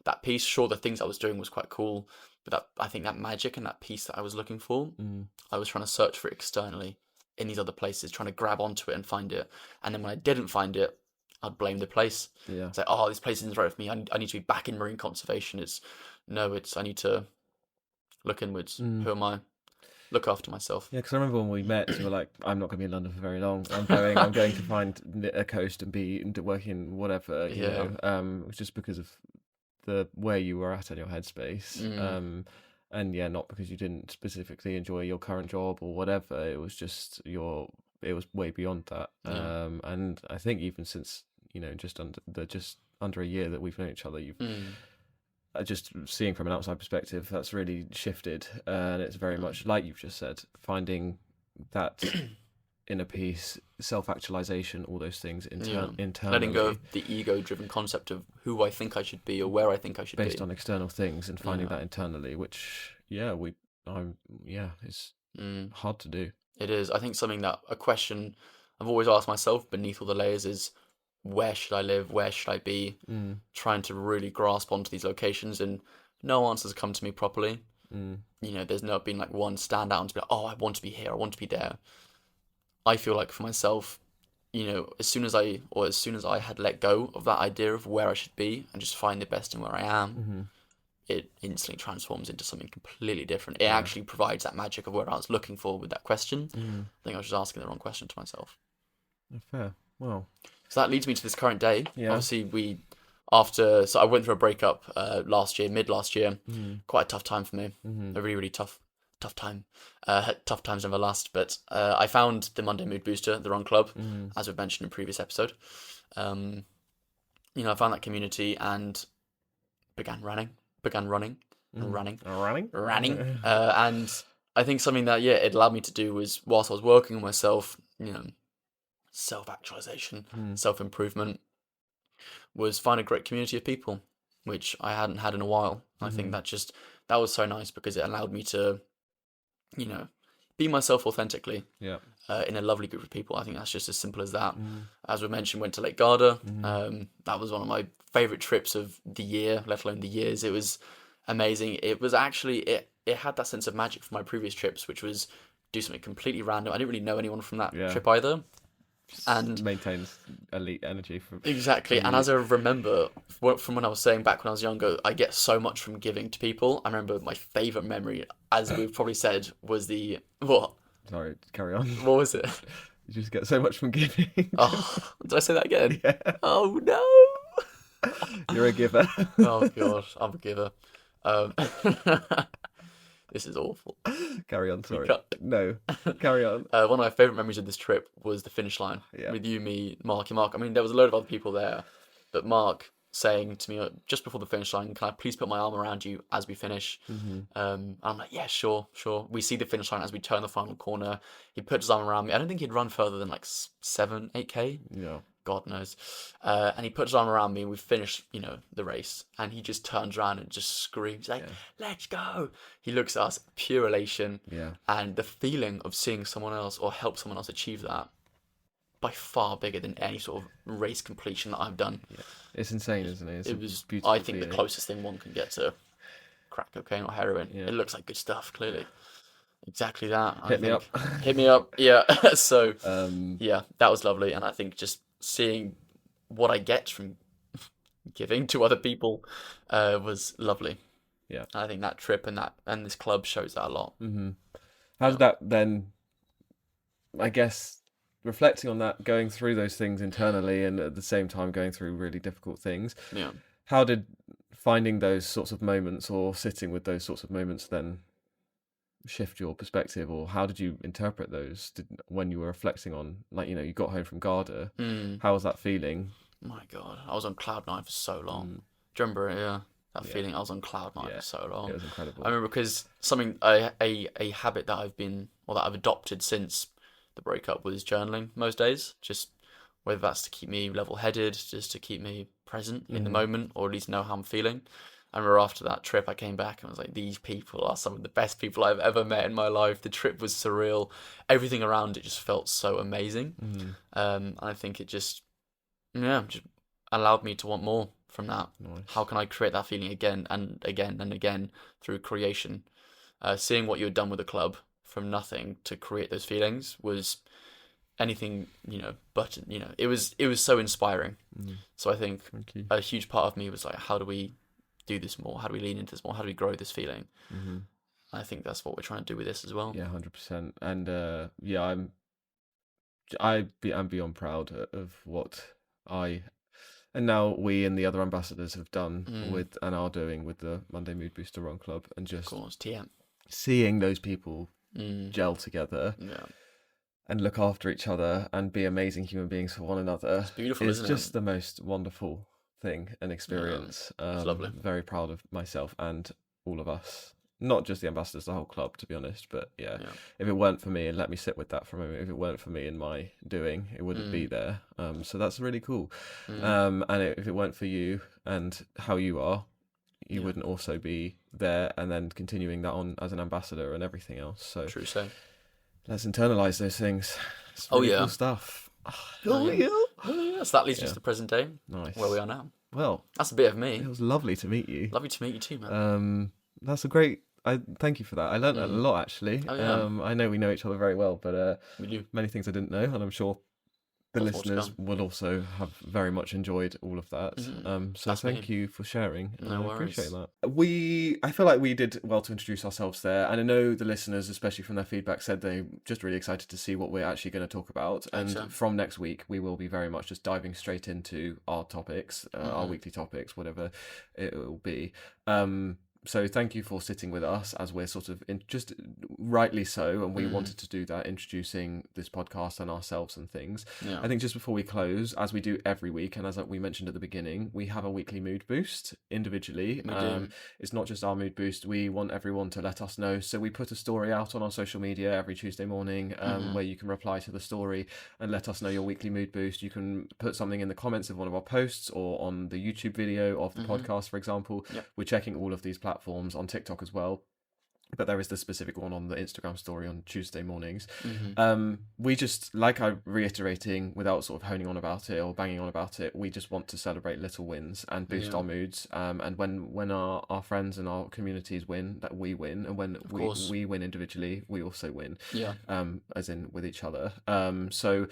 that peace, sure, the things I was doing was quite cool, but I think that magic and that peace that I was looking for, I was trying to search for it externally in these other places, trying to grab onto it and find it. And then when I didn't find it, I'd blame the place. Yeah. It's like, oh, this place isn't right for me. I need to be back in marine conservation. I need to look inwards. Who am I? Look after myself. Yeah, because I remember when we met, you were like, "I'm not going to be in London for very long. I'm going to find a coast and be working whatever." You know, it was just because of where you were at in your headspace. And yeah, not because you didn't specifically enjoy your current job or whatever. It was just it was way beyond that. And I think even since, you know, just under a year that we've known each other, you've just seeing from an outside perspective, that's really shifted, and it's very much like you've just said, finding that inner peace, self-actualization, all those things internally. Letting go of the ego-driven concept of who I think I should be or where I think I should be. Based on external things, and finding that internally, which, it's hard to do. It is. I think a question I've always asked myself beneath all the layers is, where should I live? Where should I be? Trying to really grasp onto these locations, and no answers come to me properly. You know, there's not been like one standout and to be like, oh, I want to be here, I want to be there. I feel like for myself, you know, as soon as I had let go of that idea of where I should be and just find the best in where I am, it instantly transforms into something completely different. It actually provides that magic of where I was looking for with that question. I think I was just asking the wrong question to myself. Fair. Well. So that leads me to this current day. Yeah. Obviously, so I went through a breakup mid last year. Quite a tough time for me. A really, really tough time. Tough times never last. But I found the Monday Mood Booster, the Run Club, as we've mentioned in a previous episode. You know, I found that community and began running. And I think something that, it allowed me to do was, whilst I was working on myself, you know, self-actualization, self-improvement, was find a great community of people, which I hadn't had in a while. I think that was so nice because it allowed me to, you know, be myself authentically in a lovely group of people. I think that's just as simple as that. As we mentioned, went to Lake Garda. That was one of my favourite trips of the year, let alone the years. It was amazing. It was actually, it had that sense of magic from my previous trips, which was do something completely random. I didn't really know anyone from that trip either. And maintains elite energy exactly. And as I remember from when I was saying back when I was younger, I get so much from giving to people. I remember my favourite memory, as we've probably said, was what? Sorry, carry on. What was it? You just get so much from giving. Oh, did I say that again? Yeah. Oh no. You're a giver. Oh god, I'm a giver. This is awful. Carry on, sorry. No, carry on. One of my favourite memories of this trip was the finish line with you, me, Mark. I mean, there was a load of other people there, but Mark saying to me just before the finish line, can I please put my arm around you as we finish? And I'm like, yeah, sure. We see the finish line as we turn the final corner. He put his arm around me. I don't think he'd run further than like 7-8K. Yeah. God knows. And he put his arm around me and we finished, you know, the race. And he just turns around and just screams like, let's go. He looks at us, pure elation. Yeah. And the feeling of seeing someone else or help someone else achieve that, by far bigger than any sort of race completion that I've done. Yeah. It's insane, isn't it? It was, I think, the closest thing one can get to crack cocaine or heroin. Yeah. It looks like good stuff, clearly. Exactly that. Hit me up. Hit me up, yeah. So, yeah, that was lovely. And I think just seeing what I get from giving to other people was lovely. Yeah. And I think that trip and this club shows that a lot. How did that then, I guess, reflecting on that, going through those things internally and at the same time going through really difficult things, how did finding those sorts of moments or sitting with those sorts of moments then shift your perspective, or how did you interpret those when you were reflecting on, like, you know, you got home from Garda? How was that feeling? My God, I was on cloud nine for so long. Do you remember it? Yeah, that feeling. I was on cloud nine for so long. It was incredible. I remember because something a habit that I've adopted since the breakup was journaling most days. Just whether that's to keep me level-headed, just to keep me present in the moment, or at least know how I'm feeling. I remember after that trip, I came back and was like, these people are some of the best people I've ever met in my life. The trip was surreal. Everything around it just felt so amazing. And I think it just allowed me to want more from that. Nice. How can I create that feeling again and again and again through creation? Seeing what you had done with the club from nothing to create those feelings was anything, but it was so inspiring. So I think a huge part of me was like, how do we do this more? How do we lean into this more? How do we grow this feeling? I think that's what we're trying to do with this as well. Yeah, 100%. And I'm beyond proud of what and now we and the other ambassadors have done with and are doing with the Monday Mood Booster Run Club, and just of course, TM. Seeing those people gel together and look after each other and be amazing human beings for one another. It's beautiful, isn't it? It's just the most wonderful thing and experience. It's lovely. Very proud of myself and all of us. Not just the ambassadors, the whole club, to be honest. But yeah, if it weren't for me, and let me sit with that for a moment, if it weren't for me and my doing, it wouldn't be there. So that's really cool. And if it weren't for you and how you are, you wouldn't also be there, and then continuing that on as an ambassador and everything else. So true. So let's internalize those things. It's really cool stuff. So that leads us to the present day. Nice. Where we are now. Well, that's a bit of me. It was lovely to meet you. Lovely to meet you too, man. That's a great. I thank you for that. I learned a lot, actually. Oh, yeah. I know we know each other very well, but we do. Many things I didn't know, and I'm sure the listeners will also have very much enjoyed all of that. So thank you for sharing. No worries. I appreciate that. I feel like we did well to introduce ourselves there, and I know the listeners, especially from their feedback, said they're just really excited to see what we're actually going to talk about. And from next week, we will be very much just diving straight into our topics, our weekly topics, whatever it will be. So thank you for sitting with us as we're sort of just rightly so, and we wanted to do that, introducing this podcast and ourselves and things. I think just before we close, as we do every week, and as we mentioned at the beginning, we have a weekly mood boost individually. It's not just our mood boost. We want everyone to let us know. So we put a story out on our social media every Tuesday morning where you can reply to the story and let us know your weekly mood boost. You can put something in the comments of one of our posts or on the YouTube video of the podcast, for example. We're checking all of these platforms on TikTok as well, but there is the specific one on the Instagram story on Tuesday mornings. We just, like I'm reiterating without sort of honing on about it or banging on about it, we just want to celebrate little wins and boost our moods, and when our friends and our communities win, that we win, and when we win individually, we also win, as in with each other. So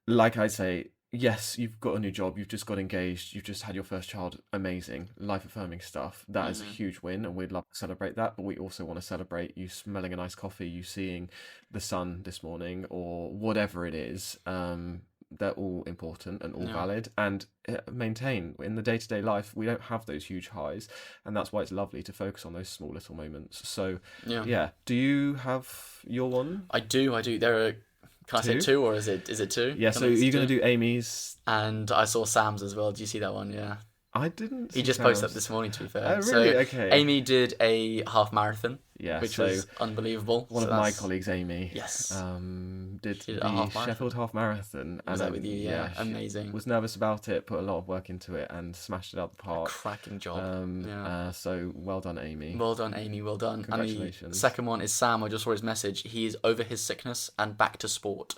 like I say, yes, you've got a new job, you've just got engaged, you've just had your first child, amazing, life-affirming stuff. That is a huge win, and we'd love to celebrate that, but we also want to celebrate you smelling a nice coffee, you seeing the sun this morning, or whatever it is. They're all important and all valid, and maintain in the day-to-day life. We don't have those huge highs, and that's why it's lovely to focus on those small little moments. So do you have your one? I do. There are... Can I say two, or is it two? Yeah, so you're going to do Amy's. And I saw Sam's as well. Do you see that one? Yeah. I didn't. He just posted up this morning, to be fair. Oh, really? So okay. Amy did a half marathon, which so was unbelievable. One of my colleagues, Amy, did the Sheffield half marathon. Was that with you? Yeah, amazing. Was nervous about it, put a lot of work into it, and smashed it out the park. Cracking job. So well done, Amy. Well done, Amy. Well done. Congratulations. And the second one is Sam. I just saw his message. He's over his sickness and back to sport.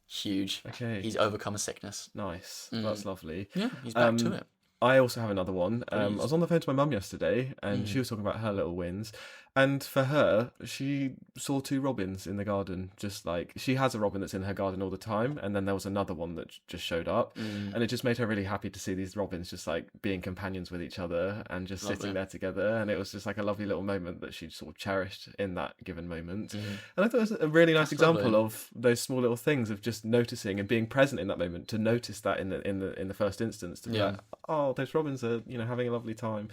Huge. Okay. He's overcome a sickness. Nice. That's lovely. Yeah, he's back to it. I also have another one. I was on the phone to my mum yesterday, and she was talking about her little wins. And for her, she saw 2 robins in the garden. Just like, she has a robin that's in her garden all the time, and then there was another one that just showed up, and it just made her really happy to see these robins just like being companions with each other and just sitting there together. And it was just like a lovely little moment that she sort of cherished in that given moment. And I thought it was a really nice example of those small little things of just noticing and being present in that moment, to notice that in the first instance, to be like, oh, those robins are having a lovely time.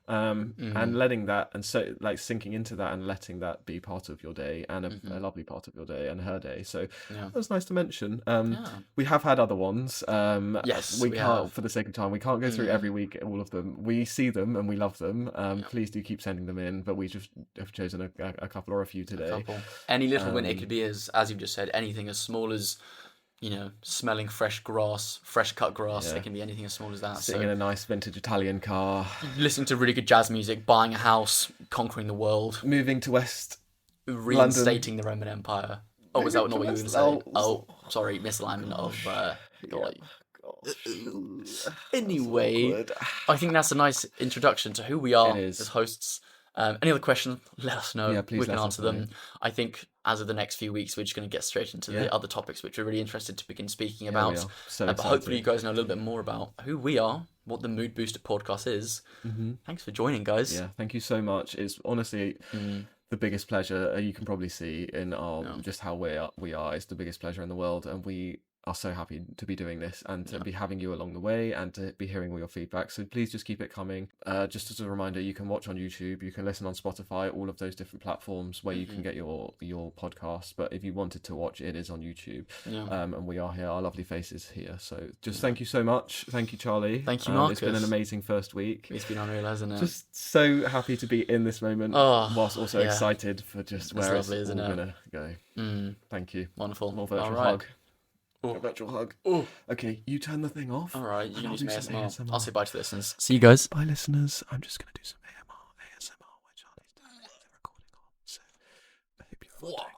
And letting that, and so like sinking into that and letting that be part of your day, and a lovely part of your day and her day. So that was nice to mention. We have had other ones. Yes, we can't, for the sake of time, we can't go through every week all of them. We see them and we love them. Please do keep sending them in, but we just have chosen a couple or a few today. Any little win, it could be as you've just said, anything as small as smelling fresh grass, fresh cut grass. It can be anything as small as that. Sitting in a nice vintage Italian car. Listening to really good jazz music, buying a house, conquering the world. Moving to West Reinstating the Roman Empire. Oh, was that not what you were going to say? Oh, sorry, misalignment of... Anyway, I think that's a nice introduction to who we are as hosts. Any other questions, let us know. We can answer them. I think as of the next few weeks, we're just going to get straight into the other topics, which we're really interested to begin speaking about. But hopefully you guys know a little bit more about who we are, what the Mood Booster podcast is. Thanks for joining, guys. Yeah, thank you so much. It's honestly the biggest pleasure. You can probably see in our just how we are. It's the biggest pleasure in the world, and we are so happy to be doing this and to be having you along the way and to be hearing all your feedback. So please just keep it coming. Just as a reminder, you can watch on YouTube, you can listen on Spotify, all of those different platforms where you can get your podcast. But if you wanted to watch, it is on YouTube. And we are here, our lovely faces here. So just thank you so much. Thank you, Charlie. Thank you, Marcus. It's been an amazing first week. It's been unreal, hasn't it? Just so happy to be in this moment, whilst also excited for just where it's all going to go. Thank you. Wonderful. More virtual hug. A virtual hug. Okay, you turn the thing off. All right, you can do some ASMR. I'll say bye to the listeners. See you guys. Bye, listeners. I'm just going to do some ASMR while Charlie's doing the recording on. So I hope you're all doing